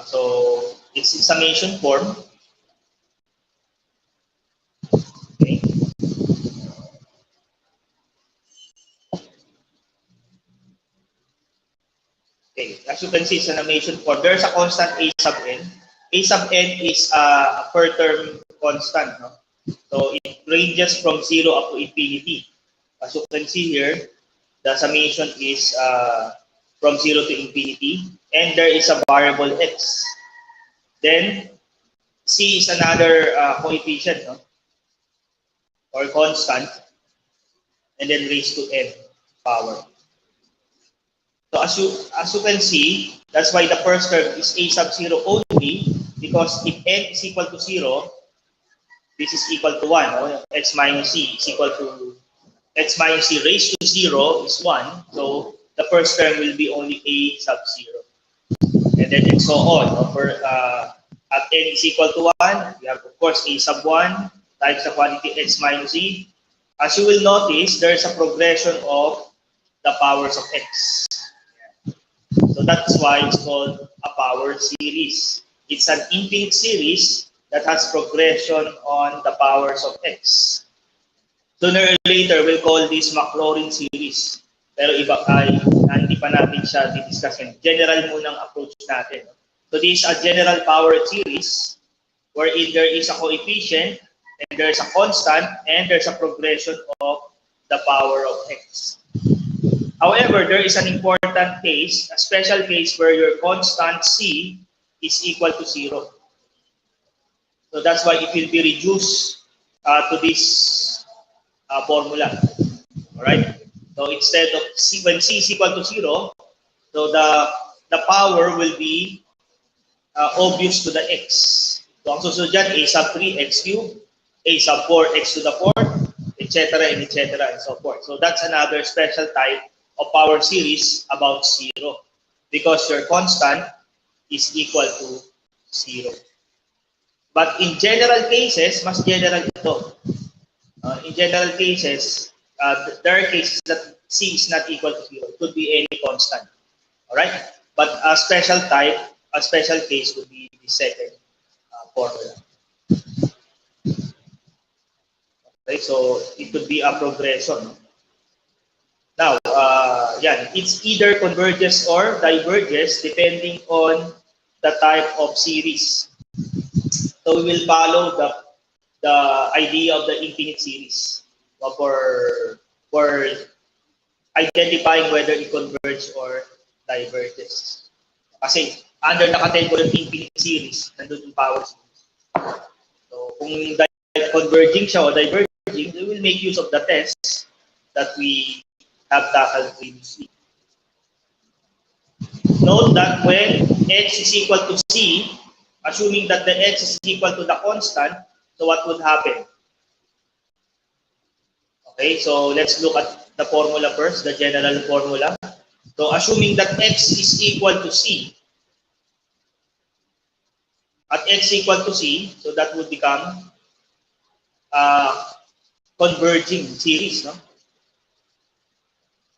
So it's in summation form. Okay. Okay. As you can see, it's a summation form. There's a constant a sub n. A sub n is a per term constant. No? So it ranges from 0 up to infinity. As you can see here, the summation is from 0 to infinity, and there is a variable x. Then c is another coefficient, no? Or constant, and then raised to n power. So as you can see, that's why the first term is a sub 0 only, because if n is equal to 0, this is equal to 1. No? X minus c is equal to x minus c raised to 0 is 1. So the first term will be only a sub 0. And then and so on. No? For, at n is equal to 1, we have, of course, a sub 1 times the quantity x minus c. As you will notice, there's a progression of the powers of x. So that's why it's called a power series. It's an infinite series that has progression on the powers of x. Sooner or later, we'll call this Maclaurin series. Pero iba ay hindi pa natin siya didiscuss. General munang approach natin. So this is a general power series wherein there is a coefficient and there's a constant and there's a progression of the power of x. However, there is an important case, a special case where your constant c is equal to 0. So that's why it will be reduced to this formula. All right. So instead of c, when c is equal to 0, so the power will be obvious to the x. So ang susunod dyan, a sub 3 x cubed, a sub 4 x to the 4th, etc. and etc. and so forth. So that's another special type of power series about 0, because your constant is equal to 0. But in general cases, mas general ito. In general cases, there are cases that c is not equal to 0. It could be any constant. All right? But a special type, a special case would be the second formula. Okay, so it could be a progression. Now, it's either converges or diverges depending on the type of series. So we will follow the idea of the infinite series for identifying whether it converges or diverges. Kasi under the category of infinite series, nandun yung power series. So kung converging siya o diverging, we will make use of the tests that we have tackled previously. Note that when x is equal to c, assuming that the x is equal to the constant, so what would happen? Okay, so let's look at the formula first, the general formula. So assuming that x is equal to c, at x equal to c, so that would become converging series, no?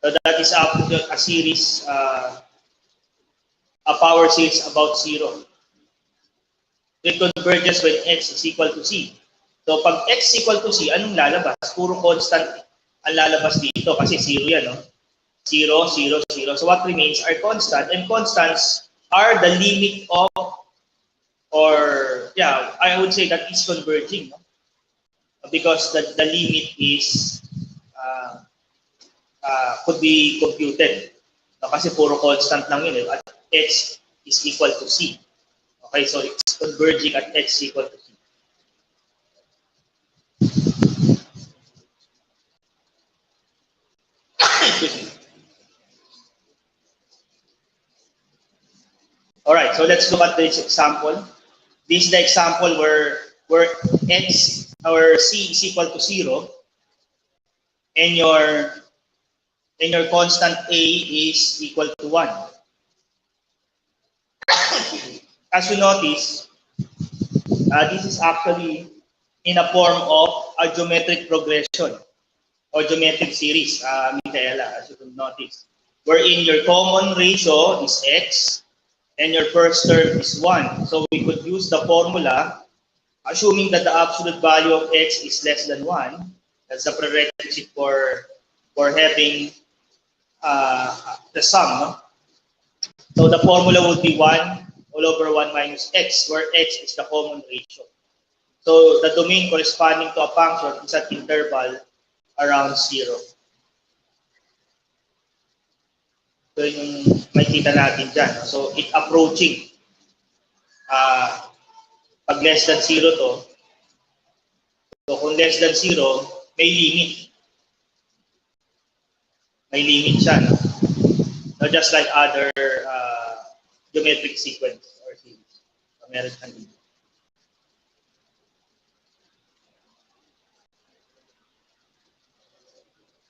So that is a series, a power series about 0. It converges when x is equal to c. So pag x is equal to c, anong lalabas? Puro constant ang lalabas dito kasi 0 yan, no? 0, 0, 0. So what remains are constant, and constants are the limit of, or yeah, I would say that is converging, no? Because the limit is could be computed. No, kasi puro constant lang yun. At x is equal to c. Okay, so it's converging at x equal to c. All right, so let's look at this example. This is the example where x or c is equal to 0, and your constant a is equal to 1. As you notice, this is actually in a form of a geometric progression or geometric series, Michaela, as you can notice, wherein your common ratio is x, and your first term is 1. So we could use the formula, assuming that the absolute value of x is less than 1. That's the prerequisite for having the sum. No? So the formula would be 1 all over 1 minus x, where x is the common ratio. So the domain corresponding to a function is at interval around 0. So yung makikita natin dyan. So it approaching. Pag less than 0 to, so kung less than 0, may limit. May limit siya. No? So just like other geometric sequence or series. So meron siyang limit.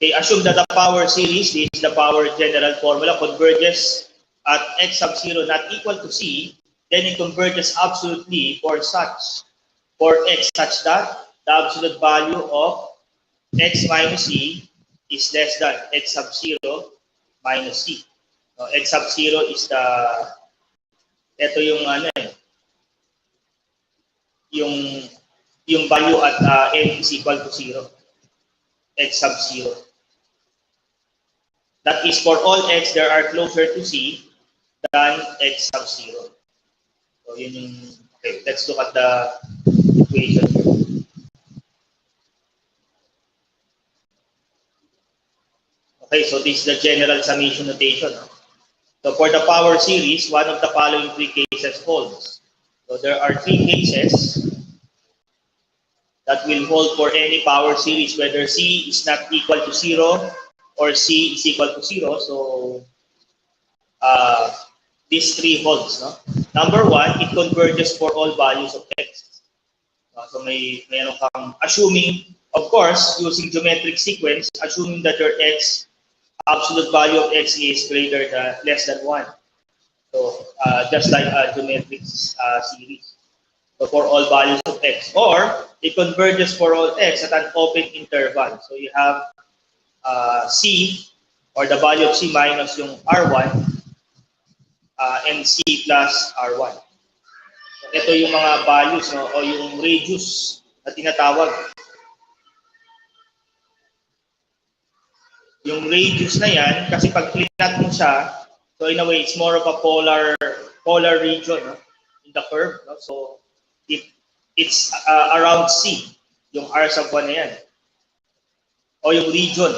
Okay, assume that the power series, this is the power general formula, converges at x sub 0 not equal to c, then it converges absolutely for x such that the absolute value of x minus c is less than x sub 0 minus c. So, x sub 0 is ito yung yung value at n is equal to 0. X sub 0. That is, for all x, there are closer to c than x sub 0. So, yun yung, okay, let's look at the equation here. Okay, so this is the general summation notation. No? So, for the power series, one of the following three cases holds. So, there are three cases that will hold for any power series, whether c is not equal to 0 or c is equal to 0. So, these three holds. No? Number one, it converges for all values of x. So mayroon kang assuming, of course, using geometric sequence, assuming that your x, absolute value of x is less than 1. So just like a geometric series. So for all values of x. Or it converges for all x at an open interval. So you have c, or the value of c minus yung r1, and c plus r1. So, ito yung mga values, no, o yung radius na tinatawag. Yung radius na yan, kasi pag plinat mo siya, so in a way, it's more of a polar region, no, in the curve. No? So it's around c, yung r sub 1 na yan. O yung region,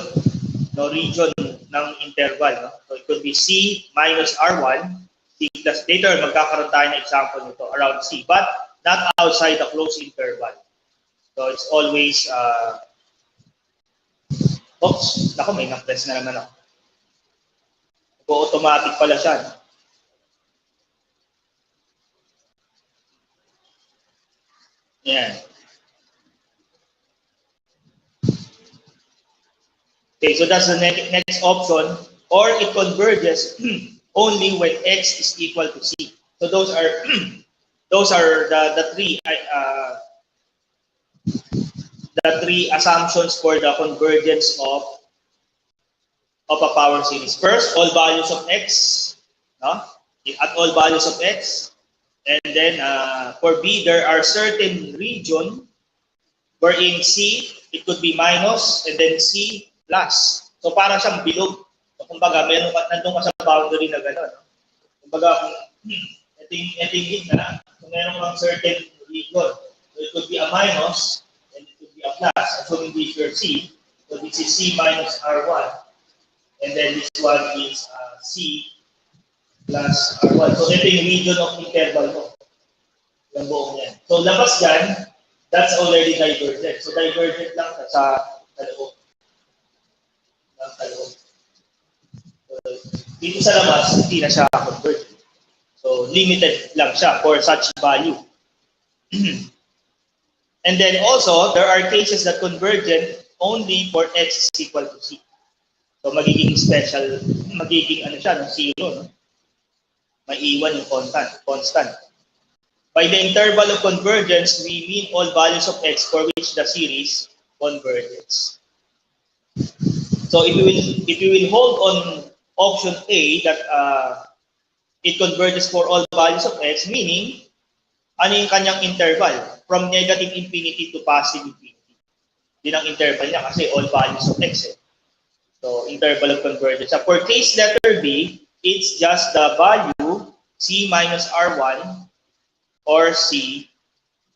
no, region ng interval. No? So it could be c minus r1, c plus, later magkakaroon tayo ng example nito around c, but not outside the closed interval. So it's always oops, naku, may na-press na naman ako. Automatic pala siya. No? Yan. Okay, so that's the next option. Or it converges only when x is equal to c. So those are the three assumptions for the convergence of a power series. First, all values of x, no? At all values of x, and then for b, there are certain region wherein c, it could be minus, and then c plus. So para siyang bilog. So kumbaga, nandun ka sa boundary na gano'n. No? Kumbaga, ito yung gitna, so meron kang certain region. So it could be a minus, and it could be a plus. Assuming this is your c, so this is c minus r1. And then this one is c plus r1. So ito yung region of interval mo. Yung buong yan. So labas dyan, that's already divergent. So divergent lang sa loob. Dito sa labas, hindi na siya convergent. So limited lang siya for such value. And then also, there are cases that convergent only for x is equal to c. So magiging special, magiging ano siya, no, zero, no? Maiiwan yung constant. By the interval of convergence, we mean all values of x for which the series converges. So if we will hold on option A, that it converges for all values of x, meaning, ano yung kanyang interval? From negative infinity to positive infinity. Yun ang interval niya kasi all values of x. So, interval of convergence. So, for case letter B, it's just the value c minus r1 or c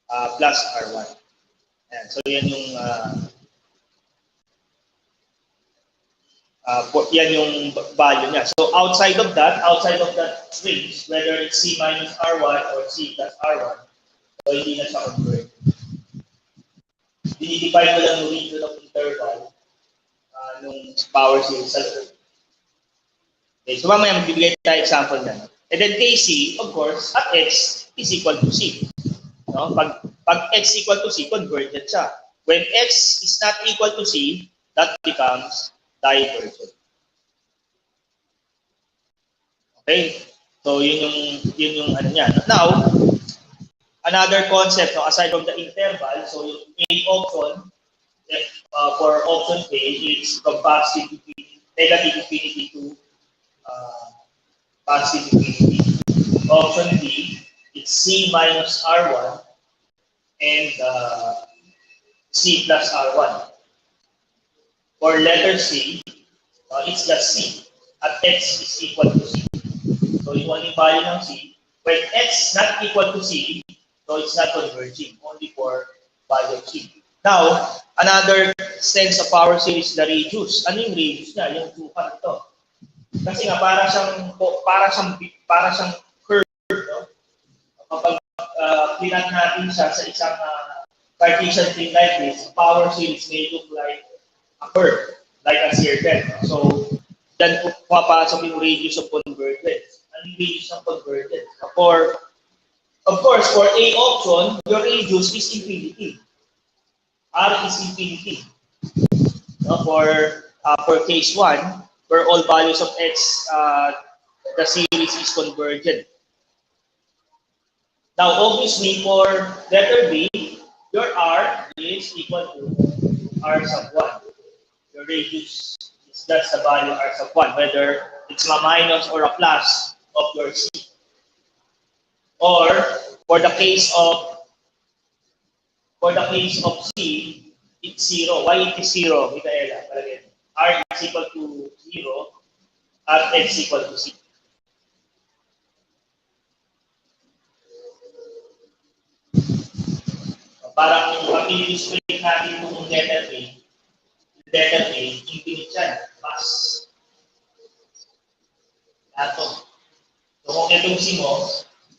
plus r1. Ayan. So, yan yung yan yung value niya. So, outside of that range, whether it's c minus r1 or c plus r1, so hindi na siya convert. Dinidivide ko lang yung region of interval nung power series sa loob. Okay, so mamaya magbibigay tayo example na. And then KC, of course, at x is equal to c. No? Pag x equal to c, convergent siya. When x is not equal to c, that becomes divergent. Okay? So yun yung ano niya. Now, another concept, no, aside from the interval, so yung A option, for option A, it's from positive negative infinity to positive infinity. Option B, it's C minus R1 and C plus R1. For letter C, it's just C at x is equal to C. So yung only value ng C, when x not equal to C, so it's not converging, only for value of C. Now, another sense of power series, the radius. Ano yung radius niya? Yung 200 ito. Kasi nga para siyang curve, no? Kapag pinat natin siya sa isang Cartesian thing like this, power series may look like a curve, like a circle. So, dan po papasok yung radius of convergence. Ano yung radius ng convergence? Of course, for A option, your radius is infinity. R is infinity. No, for case 1, where all values of x, the series is convergent. Now, obviously, for letter B, your R is equal to R sub 1. Your radius is just the value R sub 1, whether it's a minus or a plus of your C. Or, for the case of C, it's 0. Why it is 0, Micaela? R is equal to 0 at x equal to C. Parang pag i-illustrate natin itong letter A, infinite yan, mas. Ato. So kung itong C mo,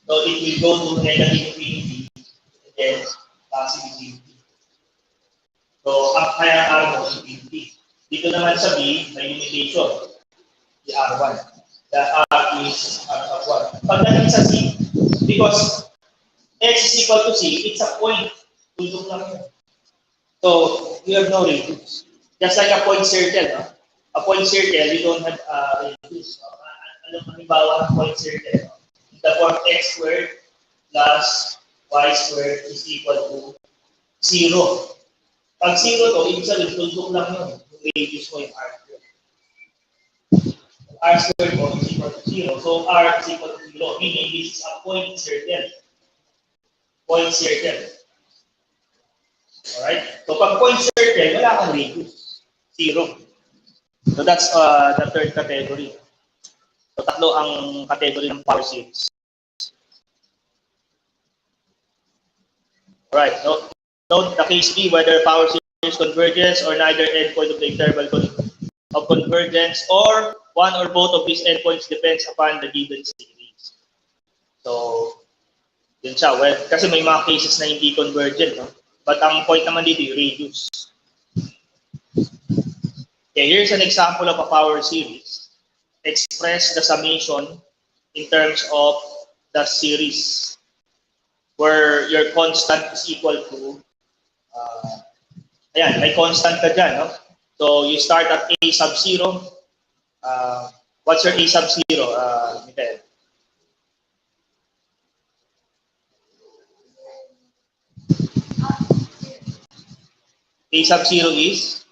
so it will go to negative infinity and then positive infinity. So, kaya R mo, infinity. Dito naman sa B, may limitation. The R1. The R is R sub 1. Pagdating sa C, because x is equal to C, it's a point. Tuldok lang yun. So, you have no radius. Just like a point circle, no? A point circle, you don't have radius. Anong halimbawa ng point circle? No? The form x squared plus y squared is equal to 0. Pag 0 to, ibig sabihin, tuldok lang yun. Yung radius mo yung R squared. R squared mo is equal to 0. So, R is equal to 0. Meaning, this is a point circle. Point circle. Alright? So, pag point circle, wala kang radius. 0. So, that's the third category. So, tatlo ang category ng power series. Alright. Note the case B, whether power series converges or neither endpoint of the interval of convergence or one or both of these endpoints depends upon the given series. So, yun siya. Well, kasi may mga cases na hindi convergent, no? But ang point naman dito, yung radius. Okay, here's an example of a power series. Express the summation in terms of the series where your constant is equal to, ayan, may constant ka dyan, no? So, you start at A sub 0. What's your A sub 0, Miguel? A sub 0 is?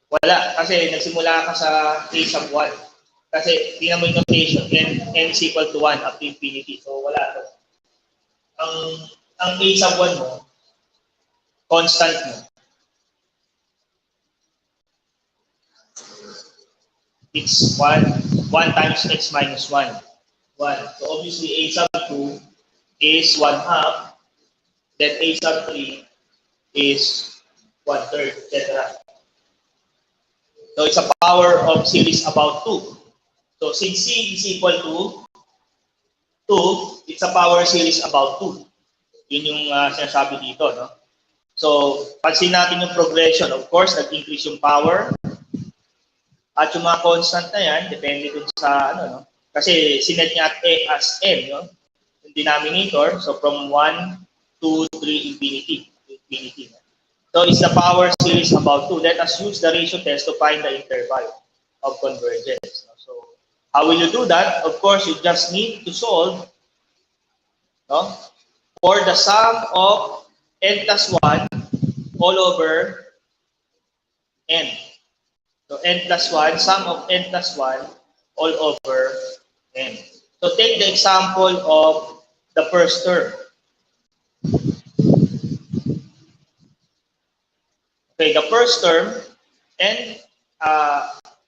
Wala, kasi nagsimula ka sa a sub 1. Kasi tingnan mo yung notation, n is equal to 1 up to infinity. So wala to. Ang a sub 1 mo, constant mo. It's 1 times x minus 1. 1. So obviously a sub 2 is 1/2. Then a sub 3 is 1/3, etc. So it's a power of series about 2. So since C is equal to 2, it's a power series about 2. Yun yung sinasabi dito, no? So, pansin natin yung progression. Of course, nag-increase yung power. At yung mga constant na yan, depende dun sa, ano, no? Kasi sinet niya at A as n, no? Yung denominator. So, from 1, 2, 3, infinity. Infinity. So, it's the power series about 2. Let us use the ratio test to find the interval of convergence. So, how will you do that? Of course, you just need to solve, no, for the sum of n plus 1 all over n. So, n plus 1, sum of n plus 1 all over n. So, take the example of the first term. Okay, the first term, n,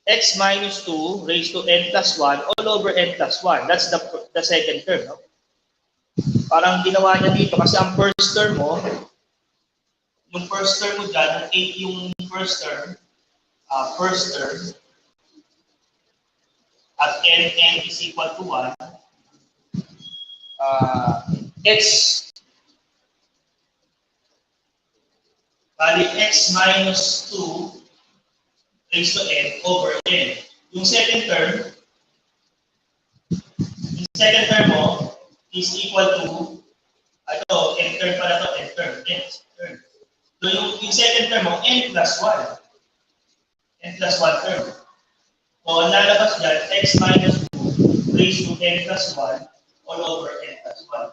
x minus 2 raised to n plus 1 all over n plus 1. That's the second term, no? Parang ginawa niya dito kasi ang first term mo, yung first term mo dyan, 8 yung first term, at n is equal to 1, x, bali x minus 2 raised to n over n. Yung second term mo is equal to, ito, n term pala to, n term. So yung second term mo, n plus 1. N plus 1 term. So, ang lalabas dyan, x minus 2 raised to n plus 1 all over n plus 1.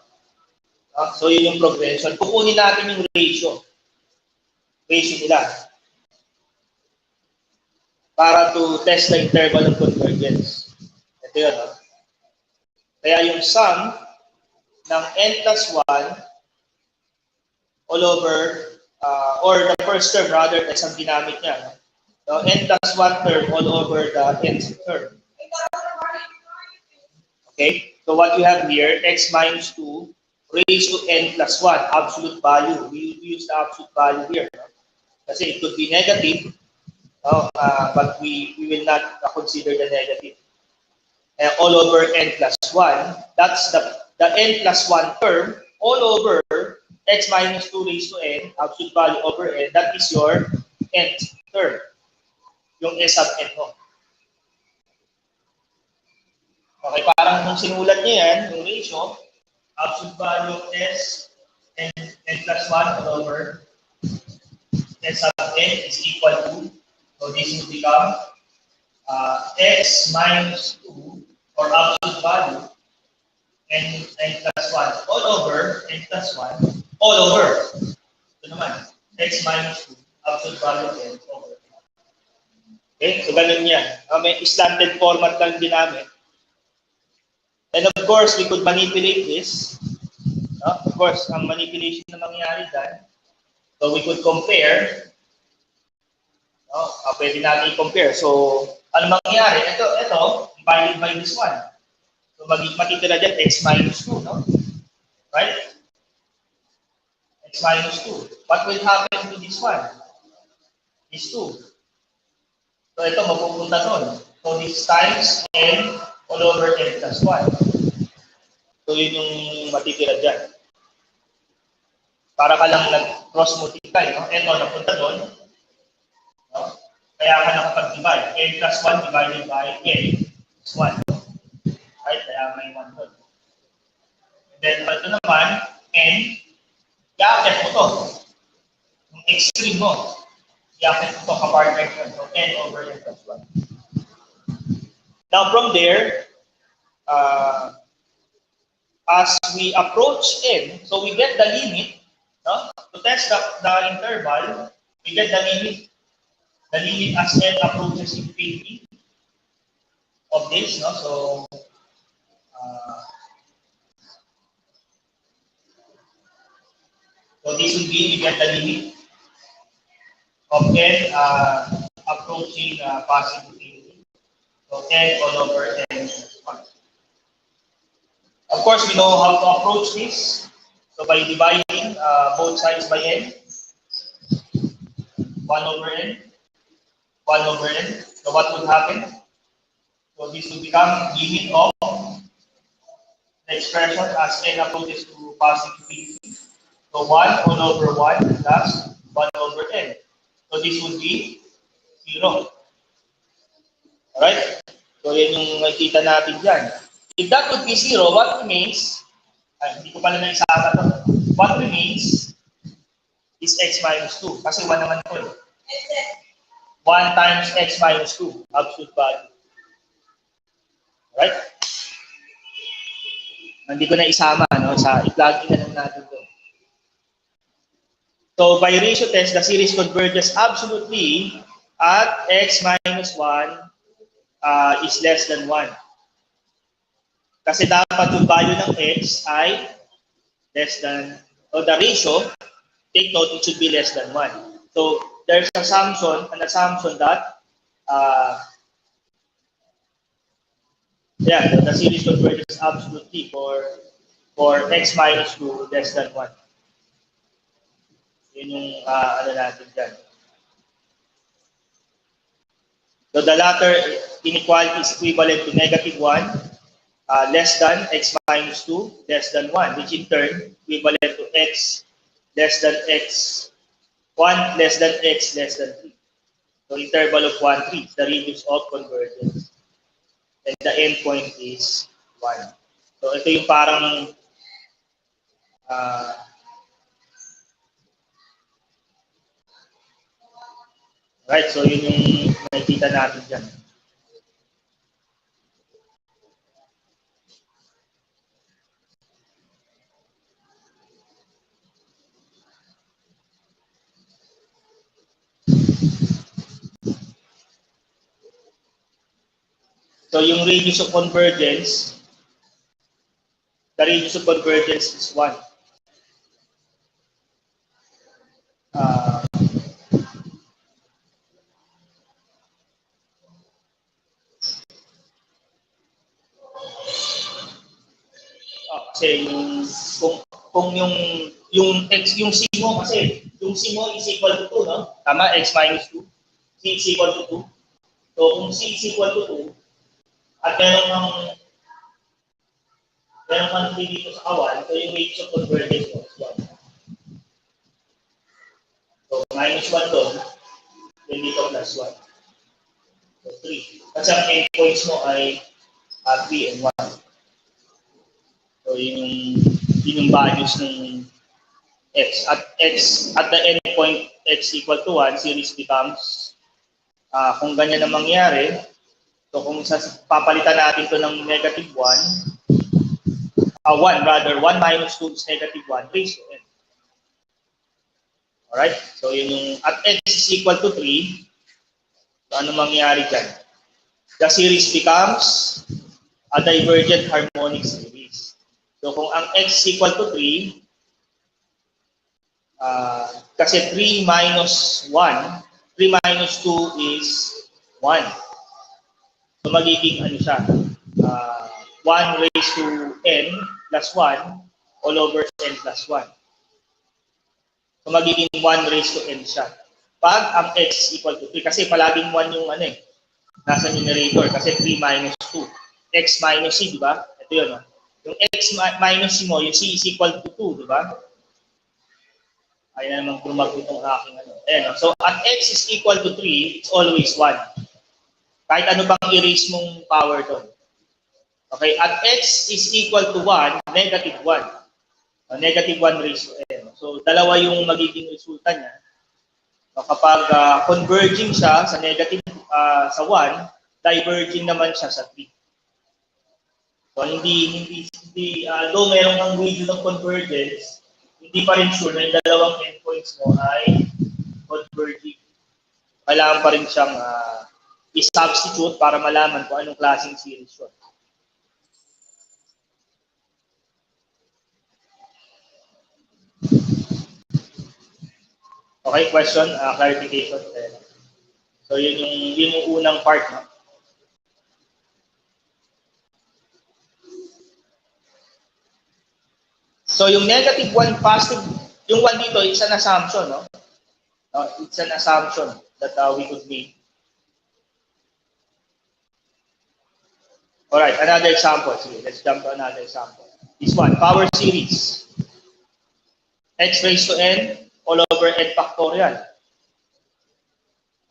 So, yun yung progression. Kukunin natin yung ratio. Ratio nila. Para to test the interval of convergence. Ito yun, no? Kaya yung sum ng n plus 1 all over, or the first term rather, that's ang ginamit niya, no? So, n plus 1 term all over the nth term. Okay? So, what you have here, x minus 2 raised to n plus 1, absolute value. We use the absolute value here. No? Kasi it could be negative, no? But we will not consider the negative. All over n plus 1, that's the n plus 1 term all over x minus 2 raised to n, absolute value over n, that is your nth term. Yung S sub n mo. Okay, parang kung sinulat niya yan, yung ratio, absolute value of S n plus 1 all over S sub n is equal to, so this will become x minus 2 or absolute value n plus 1 all over n plus 1 all over. Ito naman, x minus 2 absolute value of n over. Okay, so ganun yan. May slanted format lang ginamit. And of course, we could manipulate this. Of course, ang manipulation na mangyayari dyan. So we could compare. Pwede natin i-compare. So, ano mangyayari? Ito, divided by this one. So matitira dyan, x minus 2, no? Right? X minus 2. What will happen to this one? This 2. So ito, mapupunta doon. So this times n all over n plus 1. So yun yung matitira dyan. Para ka lang nag-cross multiply, no? Ito, napunta doon. No? Kaya ka nakapag-divide. N plus 1 divided by n plus 1. Right? Kaya may 1 doon. And then, ito naman, n, i-akit mo to. Yung extreme mo. I-akit mo to kapartner ko. So, n over n plus 1. Now, from there, as we approach n, so we get the limit, no? To test the interval, we get the limit the limit as n approaches infinity of this, no? Uh, so this would be, we get the limit of n approaching positive infinity. So n all over n plus 1. Of course, we know how to approach this. So by dividing both sides by n, 1 over n, 1 over n. So what would happen? So this would become limit of the expression as n approaches to positive infinity. So 1 all over 1 plus 1 over n. So this would be 0. Alright? So yan yung makikita natin dyan. If that would be 0, what remains, hindi ko pala naisama to. What remains is x minus 2. Kasi 1 naman po. 1 times x minus 2. Absolute value. Alright? Hindi ko na isama, no? I-plug in na lang natin to. So by ratio test, the series converges absolutely at x minus 1 is less than 1. Kasi dapat yung value ng x ay less than, or the ratio, take note, it should be less than 1. So there's an assumption that the series converges absolutely for x minus 2 less than 1. Yun yung ano natin dyan. So the latter inequality is equivalent to negative 1 less than x minus 2 less than 1, which in turn equivalent to x less than x 1 less than x less than 3. So interval of 1, 3 is the radius of convergence. And the endpoint is 1. So ito yung parang right, so yun yung nakikita natin dyan. So yung radius of convergence, the radius of convergence is 1. Kasi kung yung x, yung c mo kasi, yung c mo is equal to 2, no? Tama, x minus 2. C is equal to 2. So kung c is equal to 2, at meron kang 3 dito sa kawan, so yung radius of convergence mo is 1. So minus 1 doon, then dito plus 1. So 3. Kasi ang endpoints mo ay 3 and 1. So yun yung values ng x. At the endpoint x equal to 1, series becomes, kung ganyan na mangyari, so kung papalitan natin to ng negative 1, 1 minus 2 is negative 1 raised to n. Alright? So yun yung, at x is equal to 3, so ano mangyari dyan? The series becomes a divergent harmonic series. So kung ang x is equal to 3, kasi 3 minus 1, 3 minus 2 is 1. So magiging ano siya, 1 raised to n plus 1 all over n plus 1. So magiging 1 raised to n siya. Pag ang x is equal to 3, kasi palaging 1 yung ano nasa numerator, kasi 3 minus 2. X minus c, di ba? Ito yun, no? Yung x minus c mo, yung c is equal to 2, di ba? Ay na naman tumagot itong aking ano. Ayan, no? So at x is equal to 3, it's always 1. Kahit ano bang i-raise mong power doon. Okay, at x is equal to 1, negative 1. Negative 1 raised to n. So, dalawa yung magiging resulta niya. So, kapag converging siya sa negative, sa 1, diverging naman siya sa 3. So, hindi though meron kang video ng convergence, hindi pa rin sure na yung dalawang endpoints mo ay converging. kailangan pa rin siyang i-substitute para malaman kung anong klaseng series yun. Okay, question, clarification. So yun yung unang part, no? So yung negative 1, positive, yung 1 dito, it's an assumption, no? It's an assumption that we could make. All right, another example. Sige, let's jump to another example. This one, power series. X raised to n all over n factorial.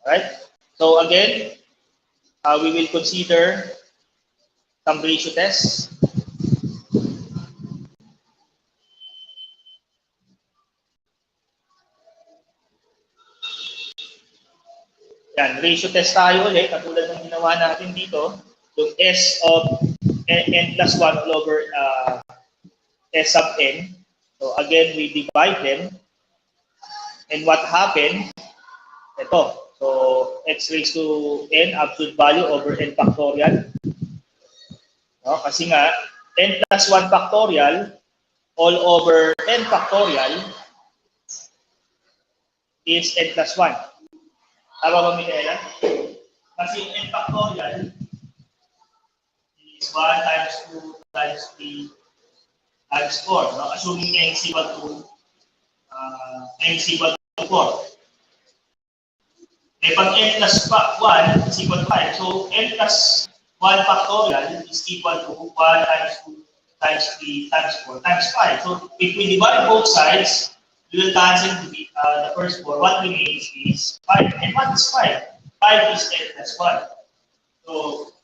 All right. So again, we will consider some ratio tests. Yan, ratio test tayo ulit, katulad ng ginawa natin dito. Yung S of n plus 1 all over S sub n. So again, we divide them. And what happened? Ito. So x raised to n absolute value over n factorial. No? Kasi nga, n plus 1 factorial all over n factorial is n plus 1. Tama ba, Michaela? Kasi n factorial is 1 times 2 times 3 times 4. No? Assuming n is equal to 4. Eh, pag n plus 1 is equal to 5. So, n plus 1 factorial is equal to 1 times 2 times 3 times 4 times 5. So, if we divide both sides, we will cancel the first 4. What remains is 5. And what is 5? 5 is n plus 1. So,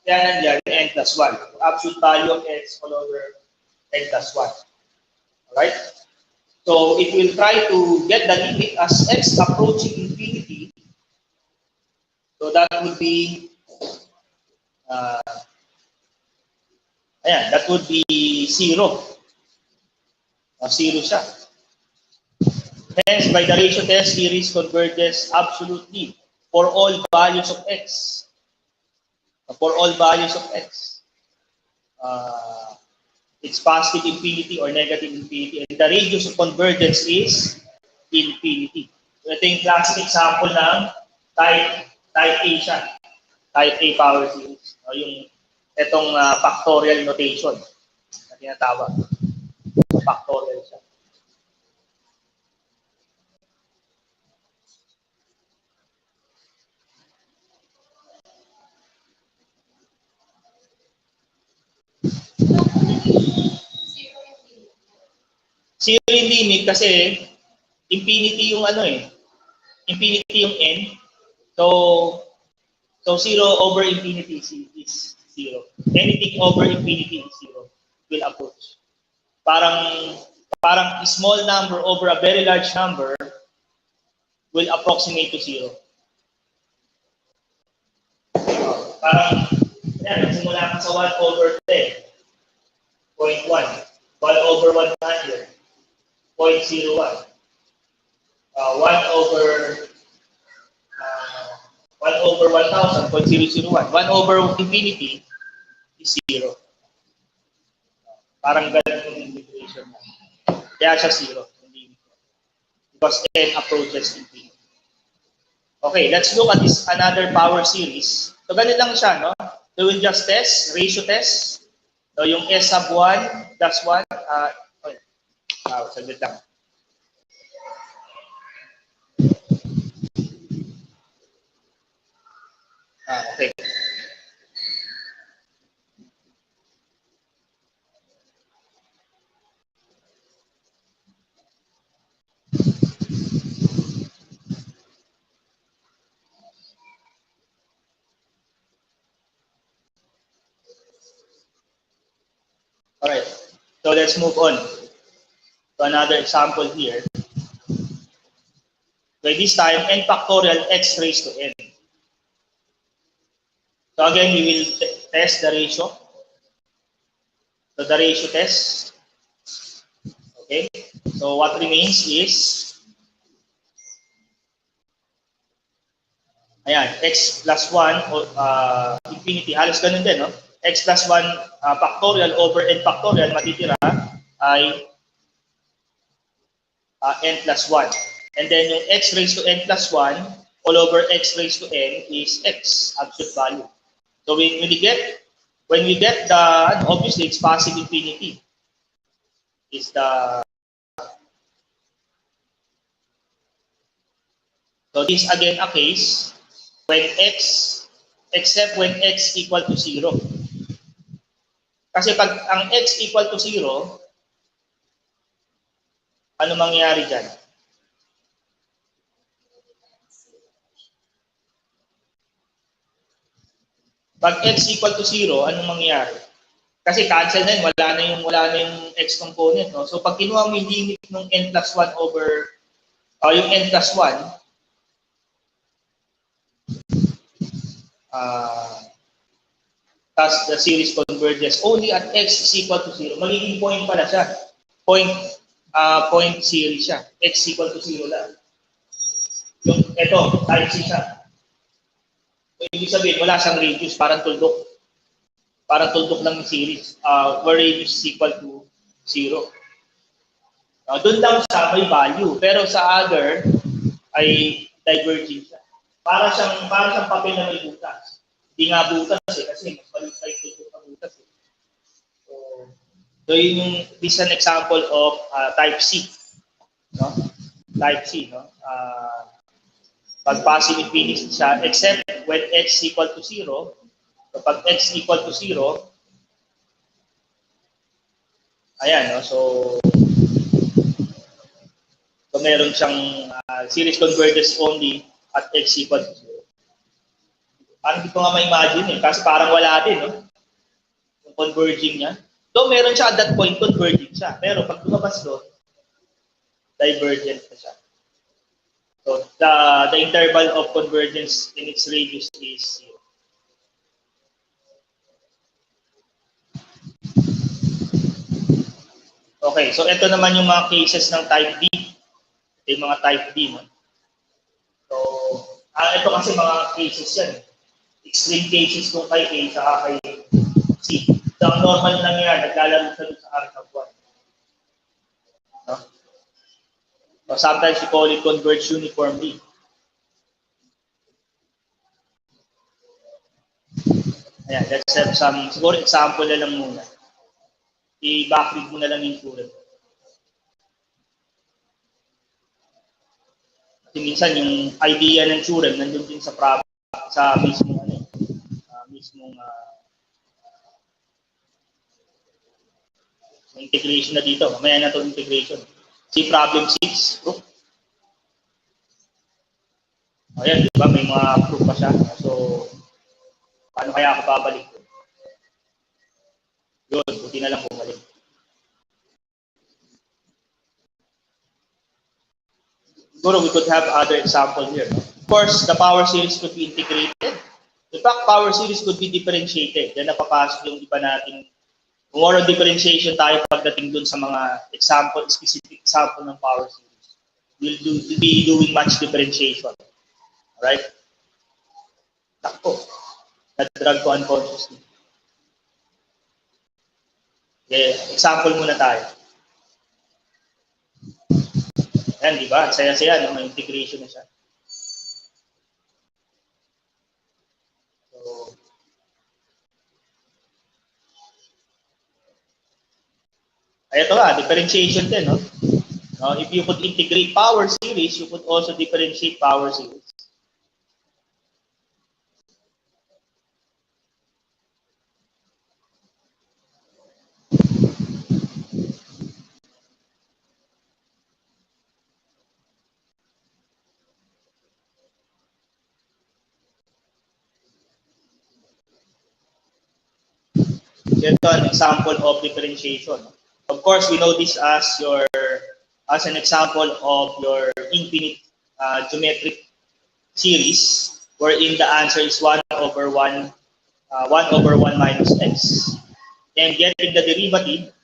yan and yan, n plus 1. Absolute value of x all over n plus 1. Alright? So, it will try to get the limit as x approaching infinity. So, that would be, that would be 0. 0 siya. Hence, by the ratio test, series converges absolutely for all values of x. For all values of x. It's positive infinity or negative infinity. And the radius of convergence is infinity. So, ito yung classic example ng type A siya. Type A power series. O yung itong factorial notation na tinatawag. Factorial siya. Zero yung limit kasi infinity yung infinity yung n. So 0 over infinity is 0. Anything over infinity is 0 will approach. Parang small number over a very large number will approximate to 0. Parang simula ka sa 1 over 10, 0.1, 1 over 100, 0.01, 1 over 1,000, 0.001. 1 over infinity is 0. Parang ganun yung integration. Kaya siya 0. Because n approaches infinity. Okay, let's look at this another power series. So ganun lang siya, no? So we'll just test, ratio test. So yung S sub 1 plus 1, saglit lang. Okay. Alright, so let's move on to another example here. So this time, n factorial x raised to n. So again, we will test the ratio. So the ratio test. Okay, so what remains is Ayan, x plus 1 o infinity, halos ganun din, no? X plus 1 factorial over n factorial, matitira ay n plus 1. And then yung x raised to n plus 1 all over x raised to n is x, absolute value. So when we get the, obviously it's passive infinity is the, so this again a case when x, except when x equal to 0. Kasi pag ang x equal to 0, ano mangyayari dyan? Pag x equal to 0, anong mangyayari? Kasi cancel na yun, wala na yung x component, no? So pag kinuha mo yung limit ng n plus 1 over yung n plus 1, tas the series converges only at x is equal to 0. Magiging point pala siya. Point series siya. X equal to 0 lang. Yung ito, type C siya. So, ibig sabihin, wala siyang radius, parang tuldok. Parang tuldok lang yung series. Where radius is equal to 0. Doon lang siya may value. Pero sa other, ay diverging siya. Para siyang papel na may butas. Hindi nga butas kasi mas maliit tayo tuldok na butas eh. So yun yung, this is an example of type C. No? Type C, no? Pag passive infinity siya, except when x equal to 0. So pag x equal to 0, ayan, no? So meron siyang series converges only at x equal to 0. Parang hindi ko nga ma-imagine eh, kasi parang wala din, no? Yung converging niya. Though meron siya at that point, converging siya. Pero pag lumabas doon, divergent na siya. So the interval of convergence in its radius is 0. Okay, so ito naman yung mga cases ng type D. Yung mga type D, no? So, ito kasi mga cases yan. Extreme cases kung kay A sa kay C. So, ang normal lang yan, naglalaro sa R sub 1. No? So, sometimes we call it converge uniformly. Ayan, let's have some, siguro example na lang muna. I-backread mo na lang yung theorem. Kasi minsan yung idea ng theorem nandun din sa problem, sa mismong integration na dito. Mamaya na itong integration. See problem 6, proof. Ayan, di ba? May mga proof pa siya. So, paano kaya ako babalik? Yun, buti na lang bumalik. Siguro we could have other example here. No? Of course, the power series could be integrated. In fact, power series could be differentiated. Yan napapasok yung iba natin. More on differentiation tayo pagdating dun sa mga example, specific example ng power series. We'll be doing much differentiation. Alright? Takpo. Na-drag ko unconsciously. Okay, example muna tayo. Ayan, di ba? Saya-saya, no? May integration na siya. So, ay, ito nga, differentiation din, no? If you could integrate power series, you could also differentiate power series. So ito an example of differentiation. Of course, we know this as an example of your infinite geometric series, wherein the answer is 1 over 1 minus x. And getting the derivative,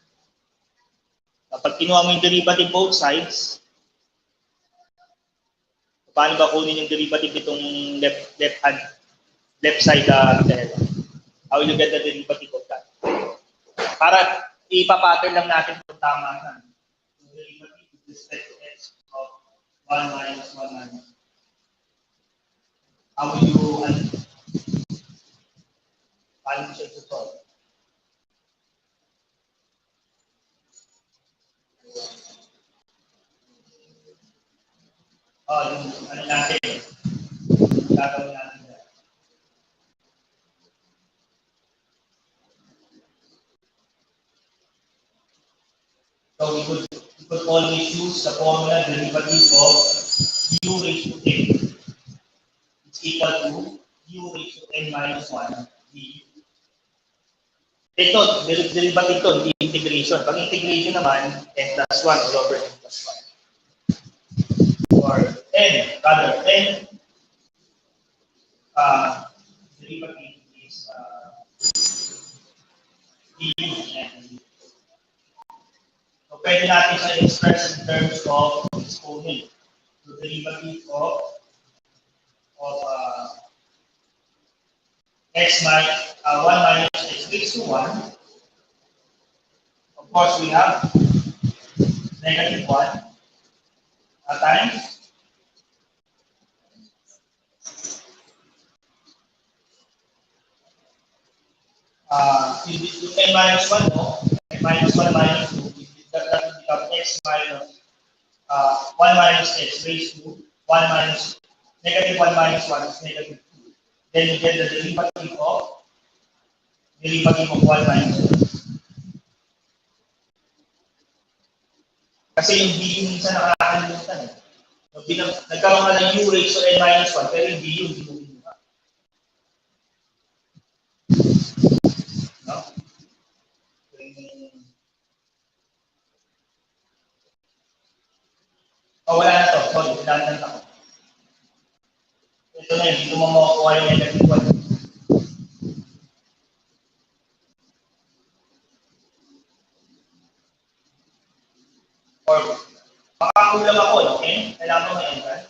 pag kinuha mo yung derivative both sides, paano ba kunin yung derivative nitong left side dahil? How will you get the derivative of that? Para ipapattern lang natin kung tama na. So, derivative with respect to x of 1 minus 1 minus. How will you, paano mo siya solve? Yung ano natin, gagawin natin dyan. So we could always use the formula derivative of u raised to n. It's equal to u raised to n minus 1 du. Ito, derivative ito, hindi integration. Pag integration naman, n plus 1 all over n plus 1. Or n, rather, n derivative is du. So, pwede natin siya express in terms of exponent. So, derivative of x minus 1 minus x raised to 1. Of course, we have negative 1 times yung n minus 1, no? N minus 1 minus 2, that will become x minus 1 minus x raised to 1 minus negative 1 minus 1 is negative 2. Then you get the derivative of 1 minus 1. Kasi yung b yung minsan nakakalimutan eh. Nagkaroon ka ng u raised to n minus 1, pero yung b yung hindi mo binuha. No? Wala na to. Sorry, pinantan ako. Ito na yun, dito mo makukuha yung negative 1. Or, makakulang ako, okay? Kailangan mo ma-enter.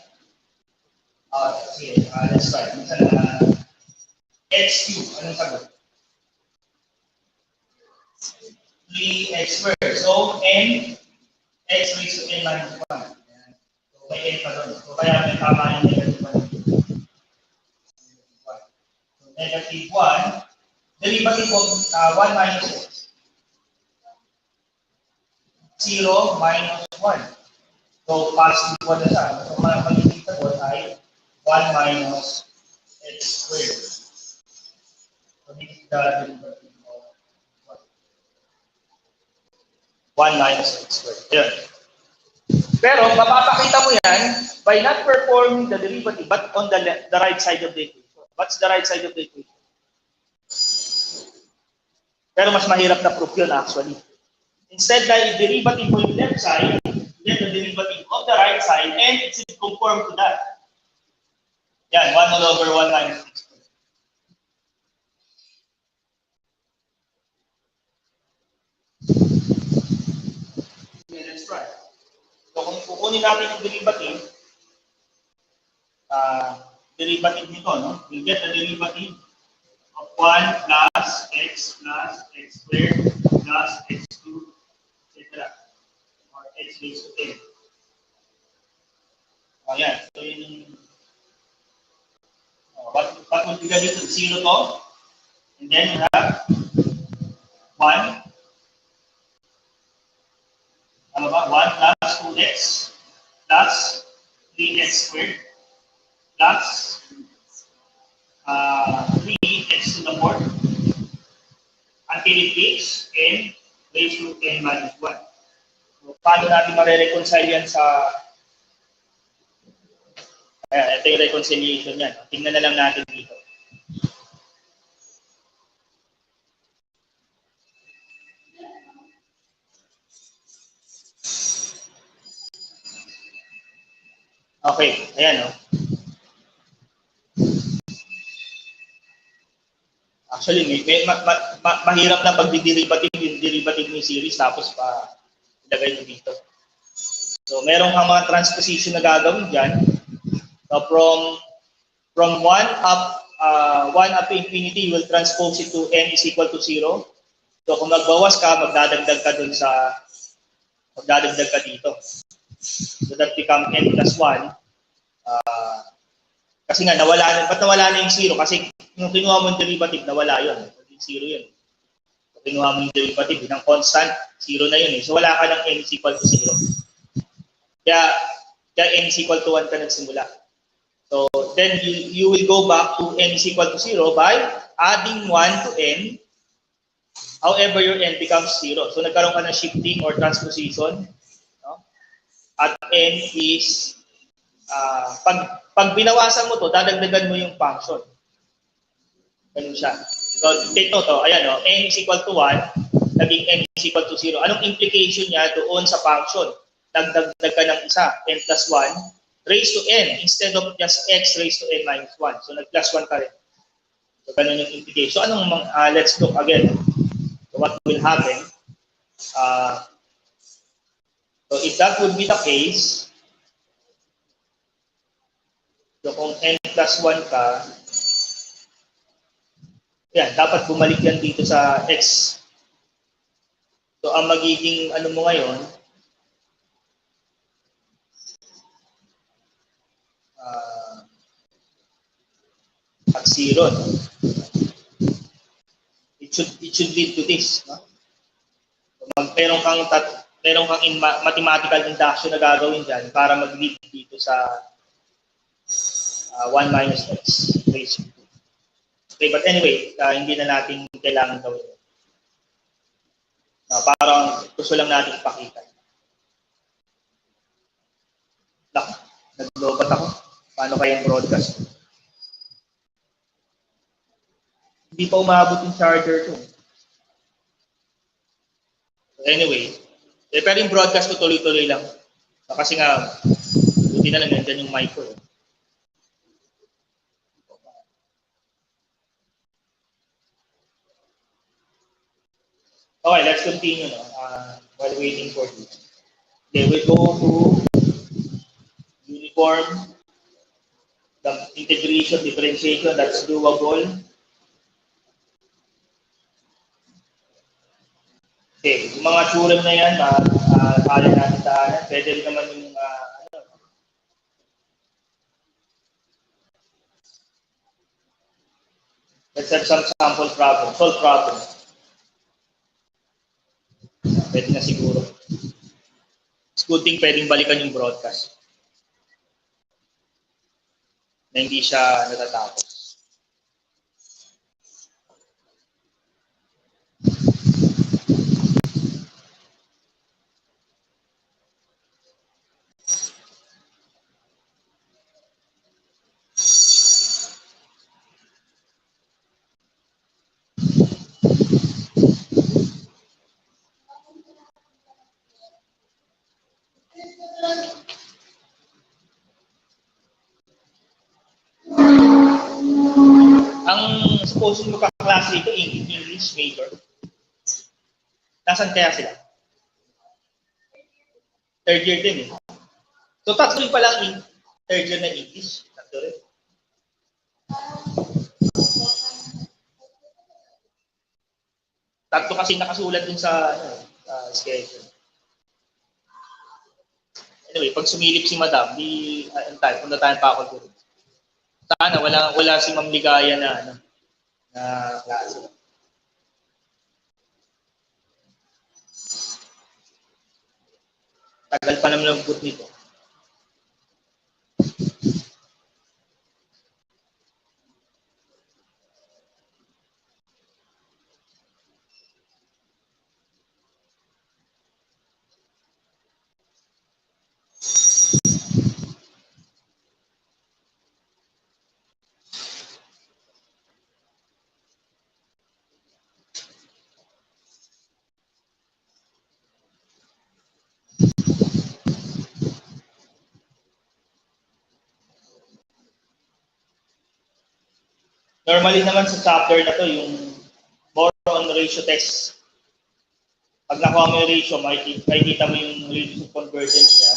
Sige, let's try. Minsan x cube, anong sagot? 3x squared. So, n, x raised to n minus 1. So, may n pa doon. So, kaya may tama yung negative 1. So, negative 1, derivative of 1 minus x. 0 minus 1. So, positive 1 na siya. So, magiging sagot ay 1 minus x squared. So, this is the derivative of 1 minus x squared. Yan. Pero, mapapakita mo yan by not performing the derivative but on the right side of the equation. What's the right side of the equation? Pero mas mahirap na proof yun actually. Instead na i-derivative mo yung left side, get the derivative of the right side, and it should conform to that. Yan, 1 all over 1 minus x squared. Okay, let's try. So kung kukunin natin yung derivative, nito, no? We'll get the derivative of 1 plus x squared plus x2, etc. Or x raised to n. Ayan. So yun, what would be the dito? 0 to. And then we have 1. Ano ba? 1 plus 2x plus 3x squared plus 3x to the 4th until it reaches n raised to n minus 1. So, paano natin ma-reconcile yan sa ito yung reconciliation yan. Tingnan na lang natin dito. Okay, ayan o. Actually, mahirap na pag-derivative yung derivative ni series tapos pa ilagay mo dito. So, meron kang mga transposition na gagawin dyan. So from 1 up to infinity, you will transpose it to n is equal to 0. So kung magbawas ka, magdadagdag ka dito. So that become n plus 1. Kasi nga, ba't nawala na yung 0? Kasi yung kinuha mo yung derivative, nawala yun. 0 yun. So, kinuha mo yung derivative, ng constant, 0 na yun eh. So wala ka ng n is equal to 0. Kaya n is equal to 1 ka nagsimula. So then you will go back to n is equal to 0 by adding 1 to n. However, your n becomes 0. So nagkaroon ka ng shifting or transposition. No? At n is, pag binawasan mo to, dadagdagan mo yung function. Ganun siya. So take note, ayan, no? N is equal to 1, naging n is equal to 0. Anong implication niya doon sa function? Nagdagdag ka ng isa, n plus 1, raised to n, instead of just x raised to n minus 1. So nag-plus 1 ka rin. So ganun yung implication. So let's look again. So what will happen? So if that would be the case, so kung n plus 1 ka, yan, dapat bumalik yan dito sa x. So ang magiging ano mo ngayon, at 0, no? It should lead to this, no? So, meron kang mathematical induction na gagawin diyan para mag-lead dito sa 1 minus x raised to 2. Okay, but anyway, hindi na natin kailangan gawin. Parang gusto lang natin ipakita. Naglobat ako. Paano kaya yung broadcast? Hindi pa umabot yung charger ko. So anyway, pero yung broadcast ko tuloy-tuloy lang. Kasi nga, buti na lang nandiyan yung mic ko. Okay, let's continue while waiting for this. Okay, we go to uniform, the integration, differentiation, that's doable. Okay, yung mga theorem na yan, kaya natin daanan. Pwede rin naman yung, let's have some sample problem, solve problem. Pwede na siguro. It's good thing pwedeng balikan yung broadcast. Na hindi siya natatapos. Ang supposed mo kaklase dito, English major. Nasaan kaya sila? Third year din eh. So tatlo pa lang third year na English. Tatlo rin. Tatlo kasi nakasulat dun sa schedule. Anyway, pag sumilip si Madam, punta tayo pa ako doon. Sana wala si Ma'am Ligaya na klase. Tagal pa naman ang put nito. Normally naman sa chapter na to, yung more on ratio test. Pag nakuha mo yung ratio, makikita mo yung ratio convergence niya.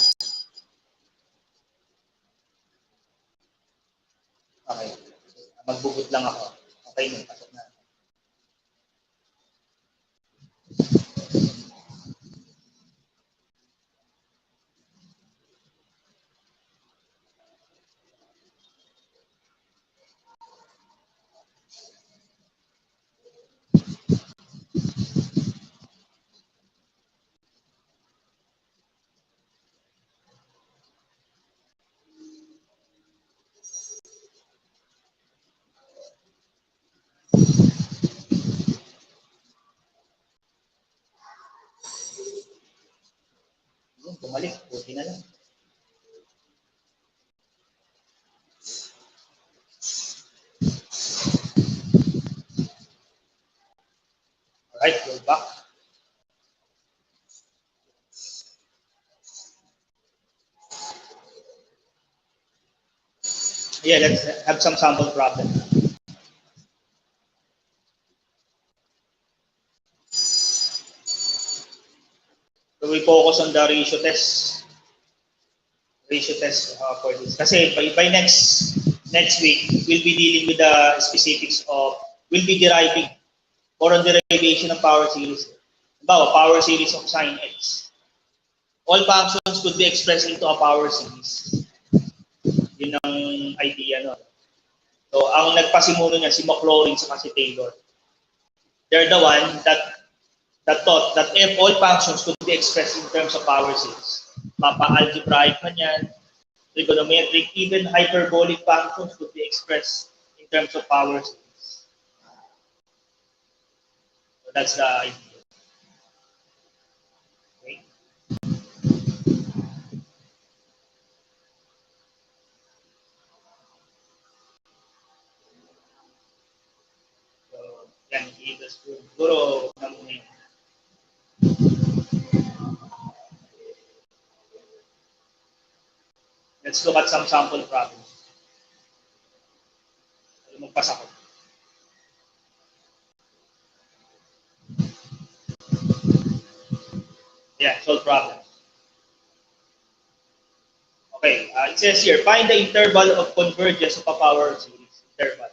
Magbugot lang ako. Okay, may pasok na. Bumalik, buti na lang. Alright, go back. Yeah, let's have some sample problem. So we focus on the ratio test. Ratio test for this. Kasi by next week, we'll be dealing with the specifics of, we'll be deriving or on derivation of power series. About power series of sine x. All functions could be expressed into a power series. Yun ang idea, no? So, ang nagpasimuno niya, si Maclaurin sa si Taylor. They're the one that thought that if all functions could be expressed in terms of power series, mapa-algebraic man yan, trigonometric, even hyperbolic functions could be expressed in terms of power series. So that's the idea. Okay. So, yan, siguro naman yun. Let's look at some sample problems. Magpasa ko. Yeah, solve problem. Okay, it says here, find the interval of convergence of a power series. Interval.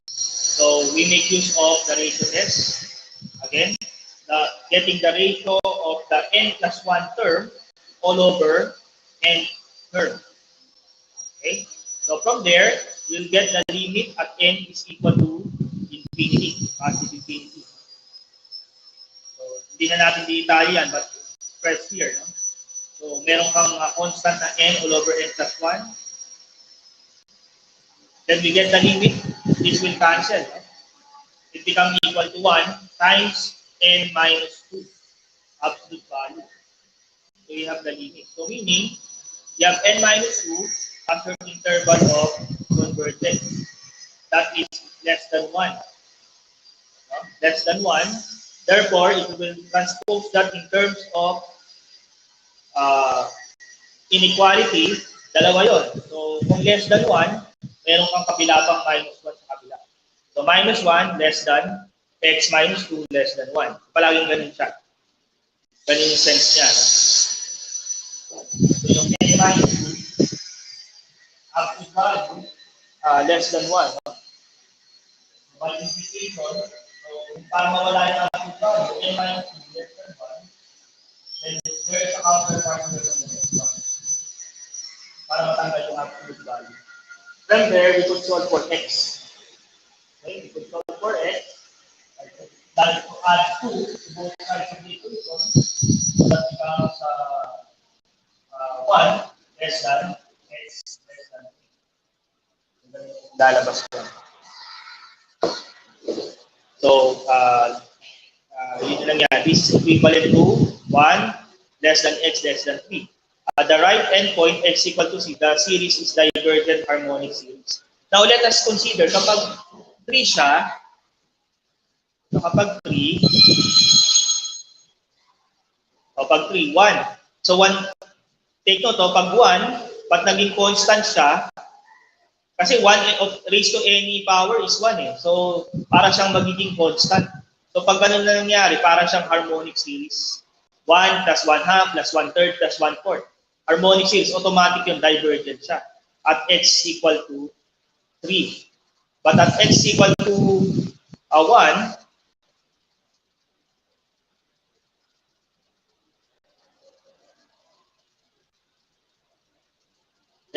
So we make use of the ratio test. Again, getting the ratio of the n plus 1 term all over n term. Okay, so from there, we'll get the limit at n is equal to infinity, positive infinity. So, hindi na natin di-detalye yan, but press here. No? So, meron kang constant na n all over n plus 1. Then we get the limit. This will cancel. No? It becomes equal to 1 times n minus 2, absolute value. So, we have the limit. So, meaning, you have n minus 2 after the interval of convergence. That is less than 1. No? Less than 1. Therefore, it will transpose that in terms of inequality, dalawa yun. So, kung less than 1, meron kang kabila pang minus 1 sa kabila. So, minus 1 less than x minus 2 less than 1. Palaging ganun siya. Ganun yung sense niya. No? So, yung n minus 2, absolute value, less than 1. No? Multiplication, so, para mawala yung absolute value, n minus 2 less than 1, then there is a counterpart to the next one. Para matanggal yung absolute value. From there, we could solve for x. Okay, we could solve for x. That to add 2 to both sides of the equation. So that becomes 1 less than x less than 3. Lalabas ko. So, yun lang yan. This is equivalent to 1 less than x less than 3. The right endpoint x equal to c, the series is divergent harmonic series. Now, let us consider, kapag 3 siya, so kapag 3, 1. So, 1, take note, pag 1, pag naging constant siya, kasi 1 of raised to any power is 1 eh. So, para siyang magiging constant. So, pag ganun na nangyari, para siyang harmonic series. 1 plus 1 half plus 1/3 plus 1/4. Harmonic series, automatic yung divergent siya. At x equal to 3. But at x equal to 1,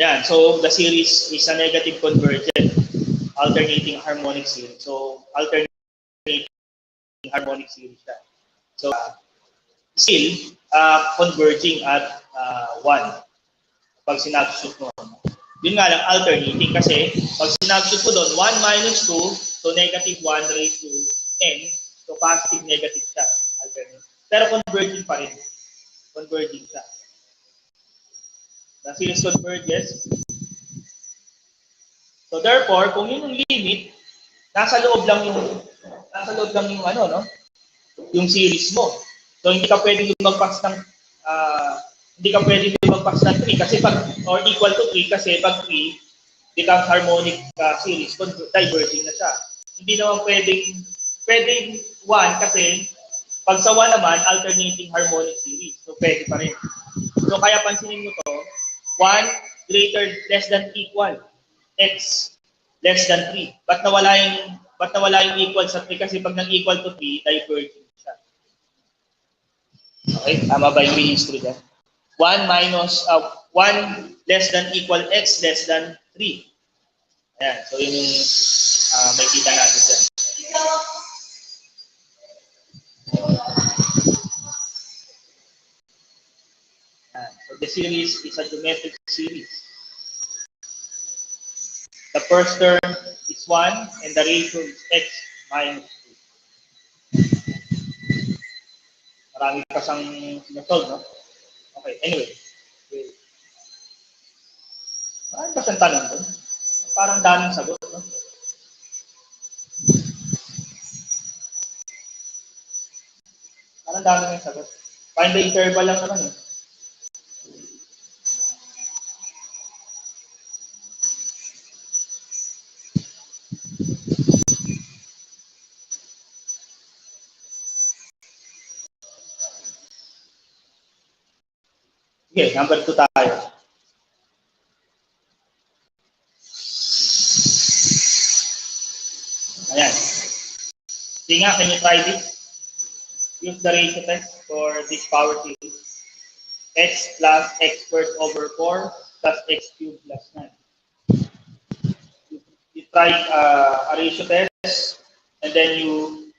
yan. So the series is a negative convergent alternating harmonic series. So alternating harmonic series siya. So still converging at 1 pag sinabsut mo. Yun nga lang alternating kasi pag sinabsut mo doon 1 minus 2 so negative 1 raised to n so positive negative siya. Alternating. Pero converging pa rin. Converging siya. The series converges. So therefore, kung yun yung limit, nasa loob lang yung ano, no? Yung series mo. So hindi ka pwedeng lumagpas ng hindi ka pwedeng lumagpas ng 3 kasi pag or equal to 3 kasi pag 3 becomes harmonic series, diverging na siya. Hindi naman pwedeng 1 kasi pag sa 1 naman alternating harmonic series. So pwede pa rin. So kaya pansinin mo to, 1 greater less than equal x less than 3. Ba't nawala yung equal sa 3? Kasi pag nang-equal to 3, diverging siya. Okay? Tama ba yung history dyan? 1 less than equal x less than 3. Ayan. So yun yung may kita natin dyan. So the series is a geometric series. The first term is 1 and the ratio is x minus 2. Marami pa siyang sinasolve, no? Okay, anyway. Marami pa siyang tanong doon. Parang daming sagot, no? Parang daming sagot. Find the interval lang naman, eh. Okay, number 2 tayo. Ayan. Sige nga, can you try this? Use the ratio test for this power series. X plus x squared over 4 plus x cubed plus 9. You try a ratio test and then you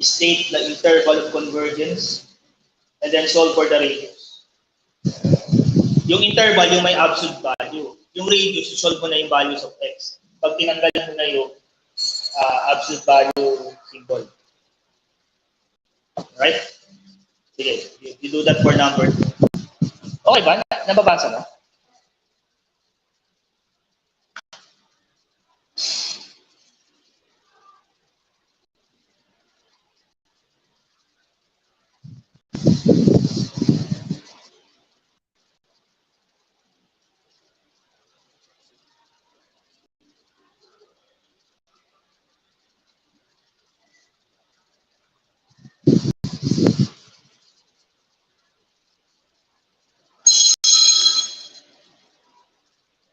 state the interval of convergence and then solve for the radius. Yung interval, yung may absolute value. Yung radius, solve mo na yung values of x. Pag tinanggal mo na yung absolute value symbol. Right? Sige, you do that for number 2. Okay ba? Nababasa mo?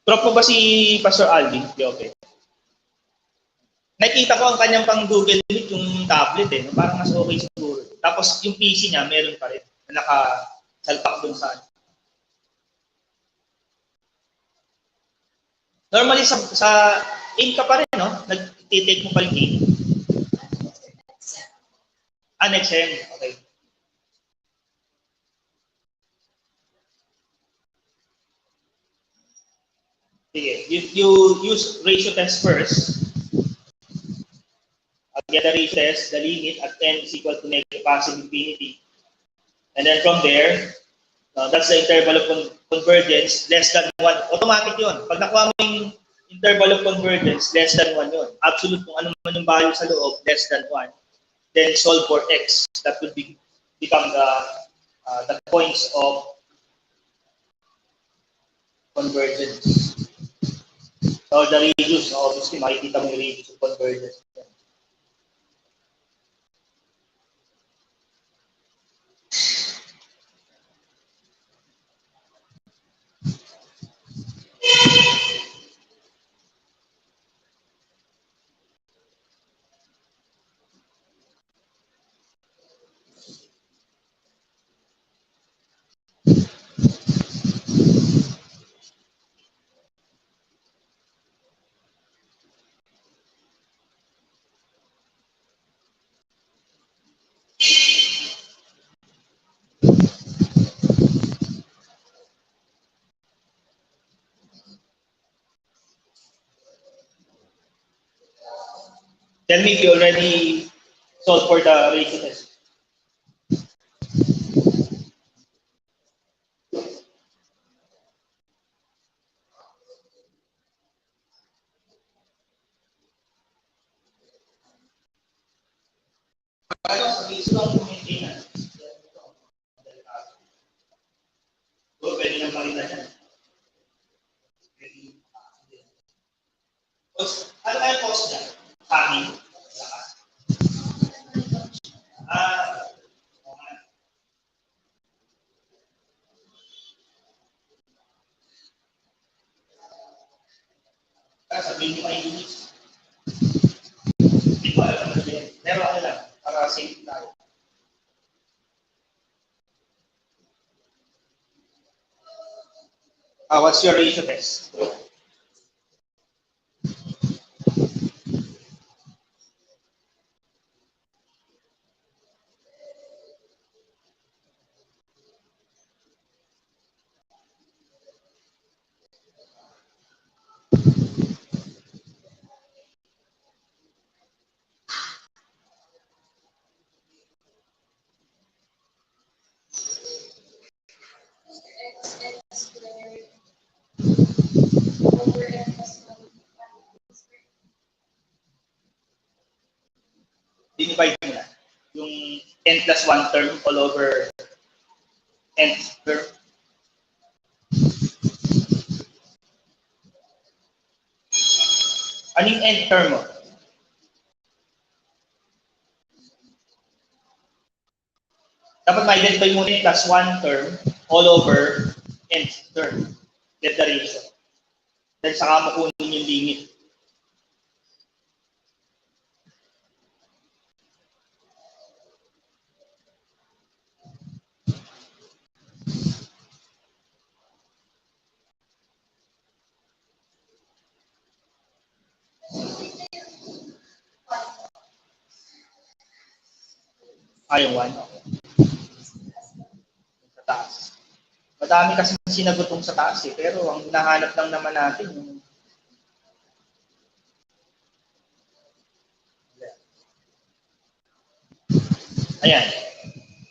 Drop mo ba si Pastor Alvin? Okay. Nakita ko ang kanyang pang Google Meet yung tablet eh. Parang mas okay siguro. Tapos yung PC niya meron pa rin na nakasalpak dun sa normally sa aim ka pa rin, no? Nag-take mo pa rin aim. Next sem. Okay. Sige. You use ratio test first. Get the ratio test, the limit at n is equal to negative positive infinity. And then from there, that's the interval of convergence less than 1. Automatic yun. Pag nakuha mo yung interval of convergence, less than 1 yun. Absolute kung ano man yung value sa loob, less than 1. Then solve for x. That would become the points of convergence. So the radius, obviously, makikita mo yung radius of convergence. Tell me if you already solved for the ratio test. Ano, sabi ko lang kung maintenance. So, pwede nang makita niya. Ano kaya cost niya? Kami? Ah, sabihin niyo may units. Hindi ko alam ano yan. Pero ano lang, para safe tayo. What's your ratio test? Dinivide mo na. Yung n plus 1 term all over n term. Anong n term mo? Dapat ma-identify mo n plus 1 term all over n term. Get the ratio. Then saka mo kunin yung limit. Yung 1. Okay. Sa taas. Madami kasi sinagot sa taas eh. Pero ang hinahanap lang naman natin yung ayan.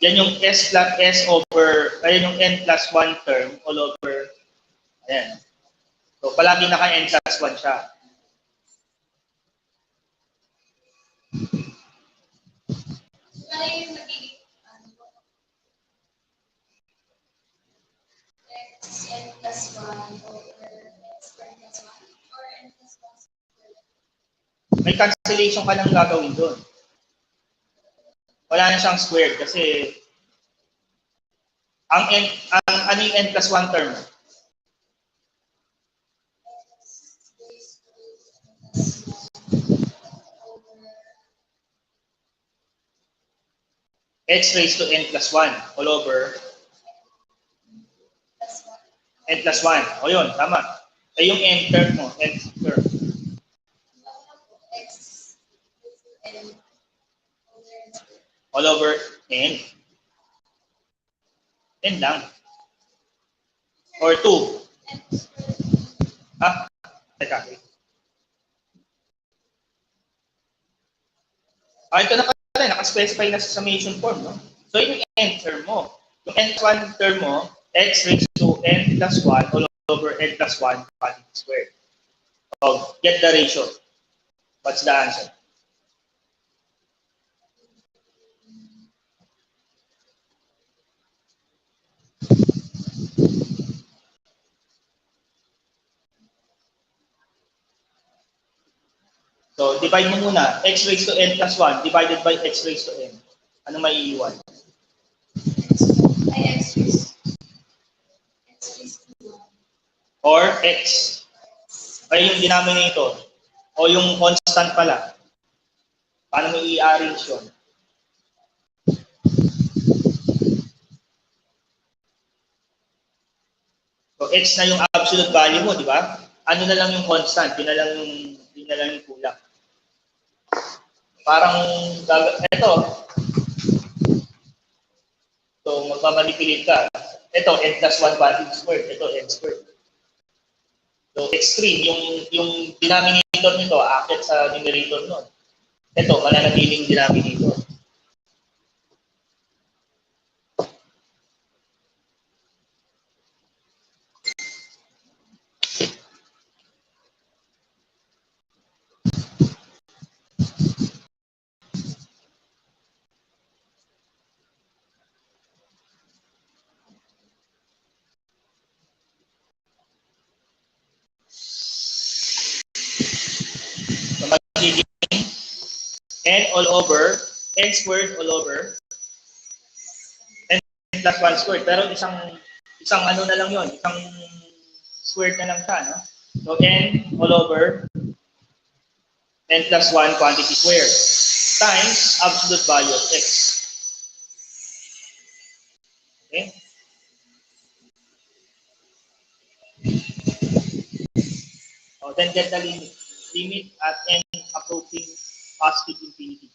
Yan yung S plus S over, ayan yung N plus 1 term all over, ayan. So, palagi naka N plus 1 siya. N plus 1 over X squared plus 1 or N plus 1 May cancellation ka nang gagawin doon. Wala na siyang squared kasi ang ano yung N plus 1 term? X raised to N plus 1 all over N plus 1. O yun, tama. Ay yung N term mo, N term. All over N. N lang. Or 2. Ha? Teka. Ito na pala, naka-specify na sa summation form, no? So, yung N term mo. Yung N plus 1 term mo, X raised to N plus 1 all over N plus 1 squared. So, get the ratio. What's the answer? So, divide mo muna. X raised to N plus 1 divided by X raised to N. Ano may iiwan? X raised to 1. Or X. Ay yung denominator. O yung constant pala. Paano mo i-arrange yun? So, X na yung absolute value mo, di ba? Ano na lang yung constant? Yun na lang yung kulang. Parang, ito. So, magmamanipulate ka. Ito, N plus 1 value squared. Ito, N squared. So, extreme. Yung denominator nito, akit sa numerator nun. Ito, mananatiling denominator. So, magiging n all over, n squared all over, n plus 1 squared. Pero isang ano na lang yon, isang squared na lang siya, no? So, n all over, n plus 1 quantity squared times absolute value of x. Okay? So, then get the limit. Limit at n approaching positive infinity.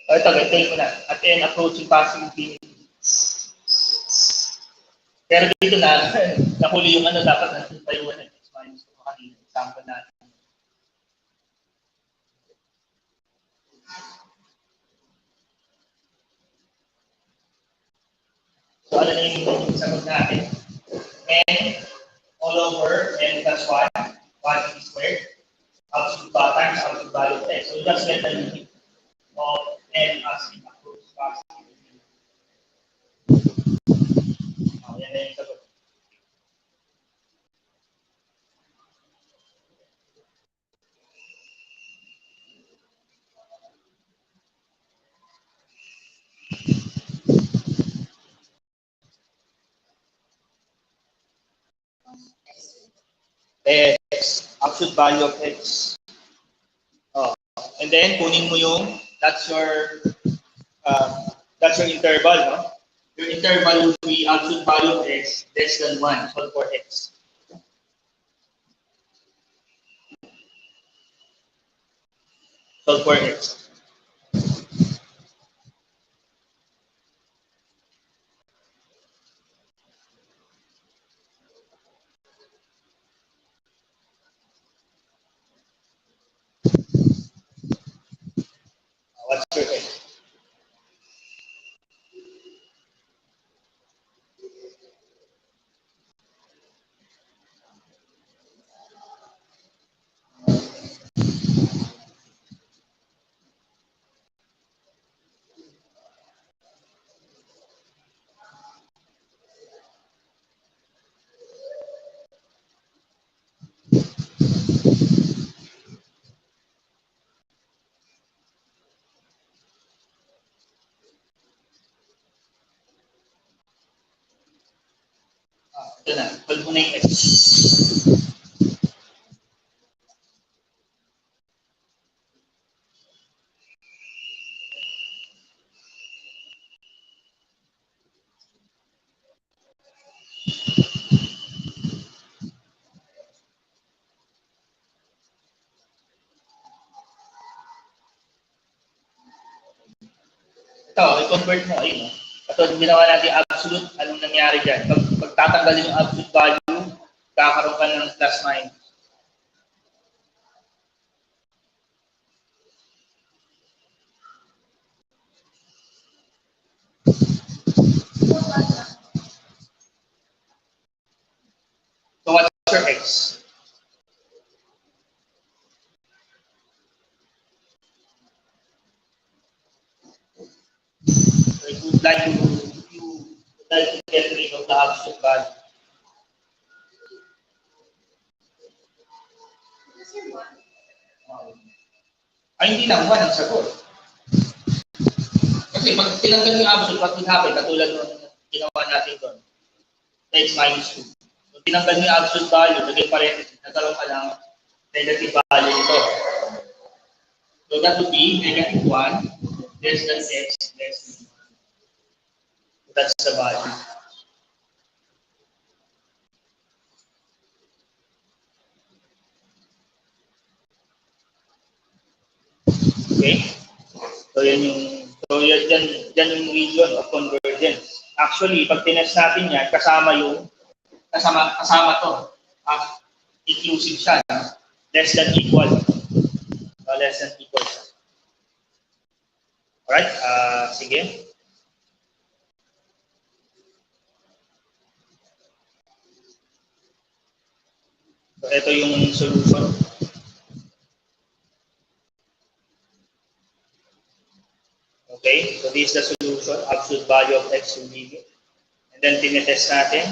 O ito, ganito mo na. At n approaching positive infinity. Pero dito na, nahuli yung ano, dapat nandun pa yung x minus 2 kanina. Example natin. So, ano na yung sagot natin? N all over n plus 1, 1 squared, absolute times absolute value of x. So, just get the limit of n as in approach positive. Yan na yung sagot. X, absolute value of x. Oh. And then, kunin mo yung, that's your interval, no? Your interval would be absolute value of x less than 1, solve for x. Solve for x. What's your x? Ito na, solve mo na yung x. Ito, i-convert mo, ayun. Ito, ginawa natin absolute, anong nangyari dyan? Pag tatanggalin yung absolute value, kakaroon ka ng plus minus. So, what's your x? So, if you would like to get rid of the absolute value. Ay, hindi lang, 1 ang sagot. Kasi pag tinanggal yung absolute, what would happen? Katulad ng ginawa natin doon, x minus 2. So, tinanggal yung absolute value, naging parenthesis, nagkaroon ka ng negative value nito. So, that would be negative 1 less than x less than 1. That's the value. Okay? So yan yung region of convergence. Actually, pag tinest natin yan, kasama to. Inclusive siya, less than equal. Less than equal siya. Alright, sige. So, ito yung solution. Okay, so this is the solution, absolute value of x yung limit. And then tinetest natin.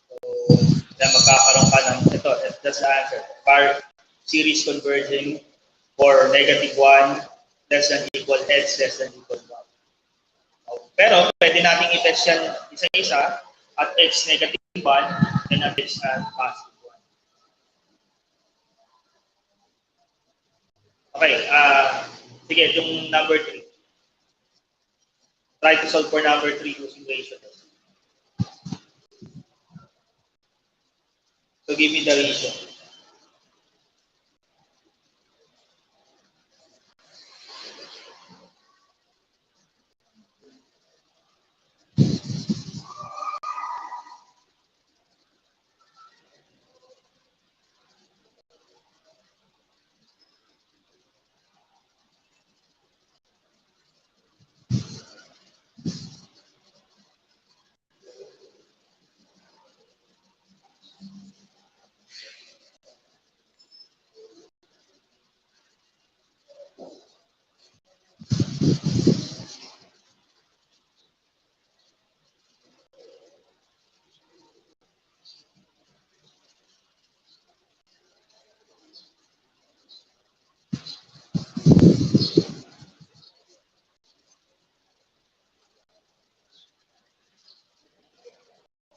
So, then magkakaroon ka ng, ito, that's the answer. Series converging for -1, less than equal x, less than equal 1. Pero, pwede nating i-test yan isa-isa at x -1 and at x at +1. Okay, sige, yung number 3. Try to solve for number 3 using ratio. So give me the ratio.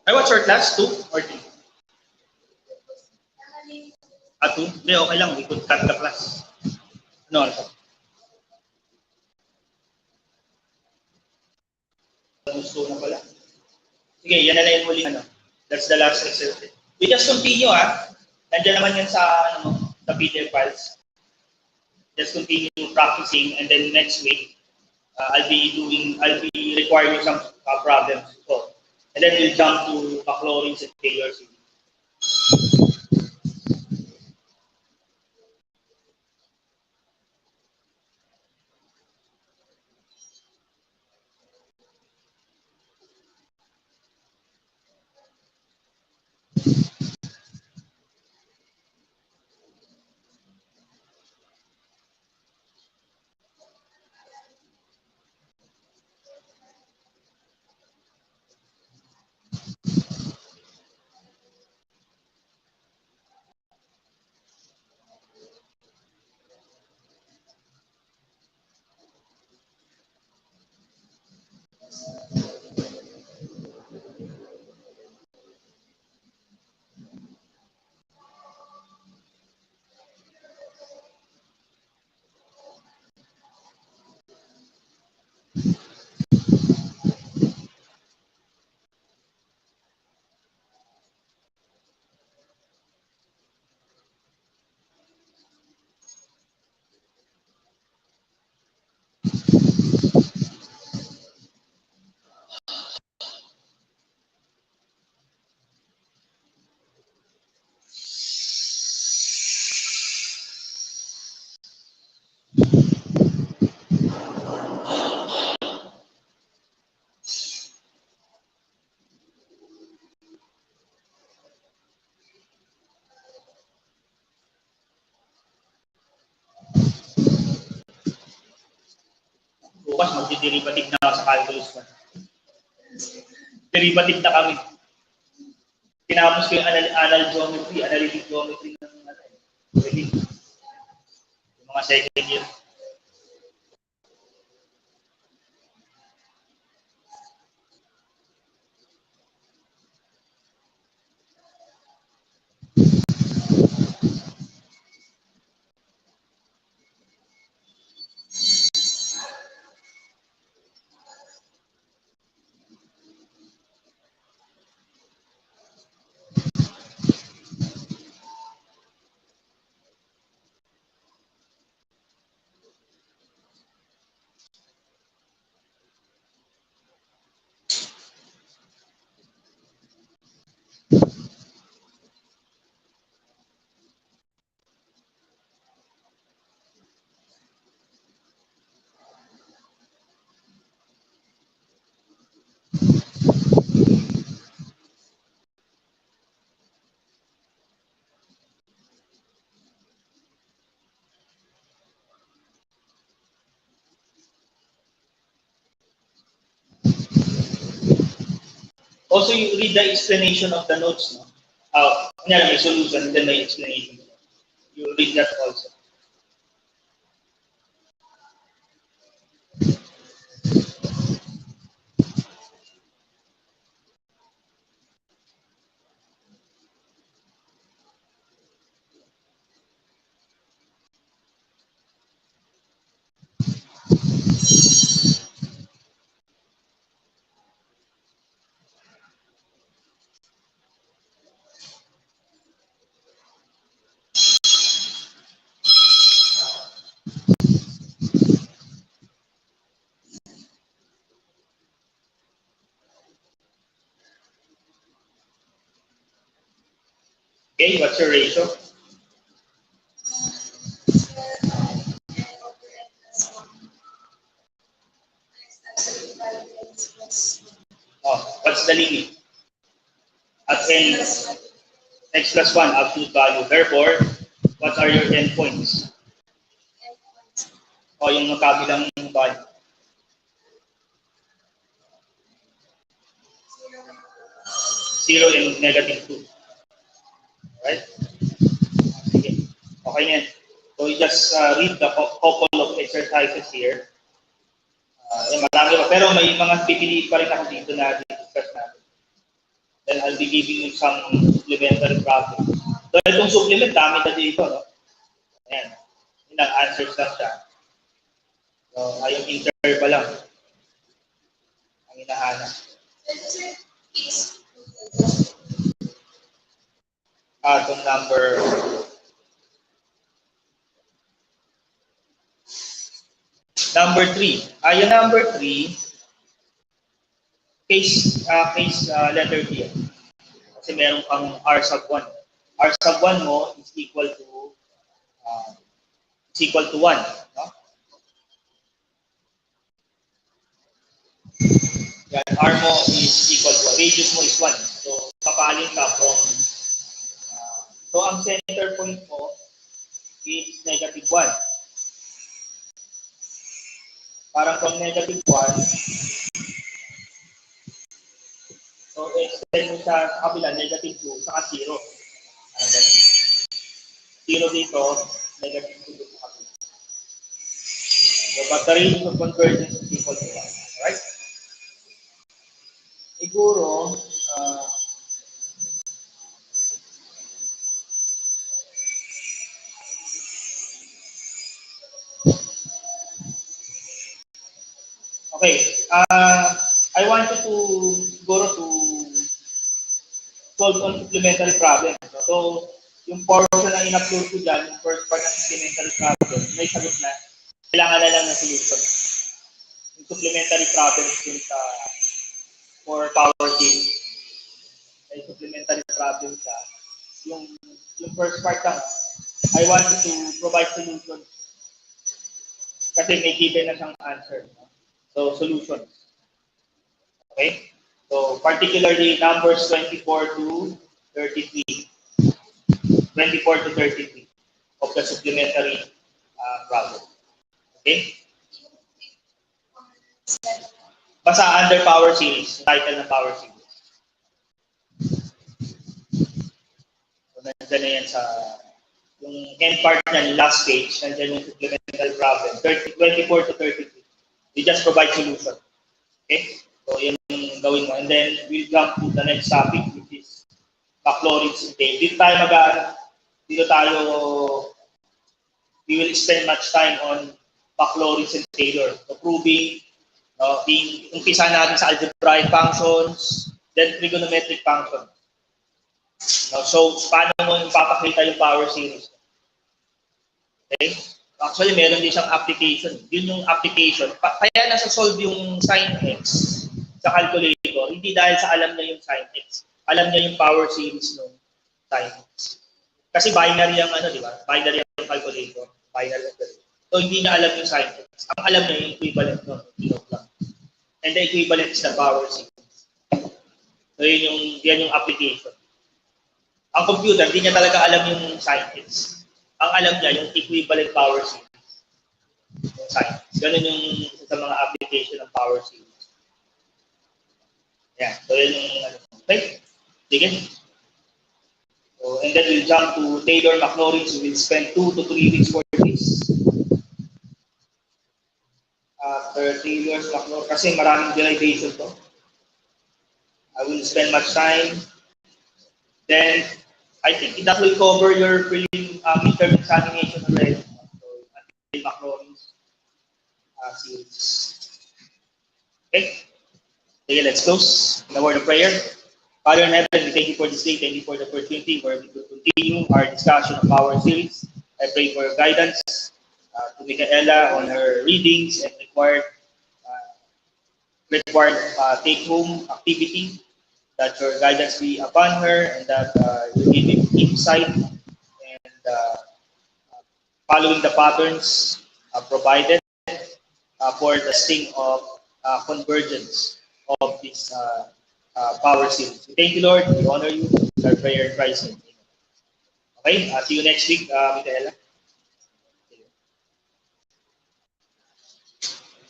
Ay, what's your class? 2 or 3? 2? Hindi, okay lang. We could cut the class. No, gusto na pala. Sige, yan na lang yung muli. That's the last exercise. We just continue, Nandiyan naman yan sa, sa PDF files. Just continue practicing, and then next week, I'll be requiring some problems. So, and then we'll jump to Maclaurin's and Taylor's. Bukas magdi-derivative na ako sa calculus 1. Derivative na kami. Tinapos ko yung analytic geometry ng yung mga second year. Also, you read the explanation of the notes. No? Kunyari, may solution, then may explanation. You read that also. Okay, what's your ratio? Oh, what's the limit? At n, x plus 1 absolute value. Therefore, what are your endpoints? O yung magkabilang value. 0 and negative 2. Alright? Okay. Okay yan. So you just read the couple of exercises here. Marami pa. Pero may mga pipiliin pa rin ako dito na discuss natin. Then I'll be giving you some supplementary problems. So itong supplement, dami na dito. No? Ayan. Ilang answers lang siya. So ayong interval lang. Ang hinahanap. Itong number 3. Yung number 3, case letter D. Kasi meron kang R sub 1. R sub 1 mo is equal to 1. No? Yan, R mo is equal to 1. Radius mo is 1. So, papaling ka from so, ang center point mo is negative 1. Parang from negative 1, so extend mo sa kabila, negative 2, saka 0. Parang ganun. 0 dito, negative 2 dito sa kabila. So, but the radius of convergence is equal to 1. Alright? Siguro, okay, I want you to solve on supplementary problem. So, yung portion na in-upload ko dyan, yung first part ng supplementary problem, may sagot na. Kailangan na lang ng solution. Yung supplementary problem yung for power game. May supplementary problem siya. Yung first part lang, I want you to provide solution. Kasi may given na siyang answer. So, solutions. Okay? So, particularly numbers 24 to 33. 24 to 33 of the supplementary problem. Okay? Basta under power series, title ng power series. So, nandiyan na yan sa yung end part na last page, nandiyan yung supplementary problem. 24 to 33. You just provide solution. Okay? So, yan yung gawin mo. And then, we'll jump to the next topic, which is McLaurin's entail. We will spend much time on McLaurin's and Taylor. So, proving, umpisa natin sa algebraic functions, then trigonometric functions. So, paano mo ipapakita yung power series? Okay? Actually, meron din siyang application. Yun yung application. Kaya nasa solve yung sin x sa calculator, hindi dahil sa alam niya yung sin x. Alam niya yung power series ng sin x. Kasi binary ang di ba? Binary ang calculator. Binary operator. So, hindi niya alam yung sin x. Ang alam niya yung equivalent ng lang. And the equivalent is the power series. So, yan yung application. Ang computer, hindi niya talaga alam yung sin x. Ang alam niya yung equivalent power series. Yung sin. Ganun yung sa mga application ng power series. Yan. So, yun yung Okay? Sige. So, and then we'll jump to Taylor McLaurin. So we'll spend 2 to 3 weeks for this. After Taylor's McLaurin, kasi maraming derivation to. I will spend much time. Then, I think that will cover your midterm examination already. So, until McLaurin's series. Okay? Okay, let's close in a word of prayer. Father in heaven, we thank you for this day. Thank you for the opportunity where we could continue our discussion of our series. I pray for your guidance to Micaela on her readings and take-home activity, that your guidance be upon her and that you give him insight and following the patterns provided for the testing of convergence of this power series. We thank you, Lord. We honor you. It's our prayer in Christ's name. Okay, see you next week, Michaela.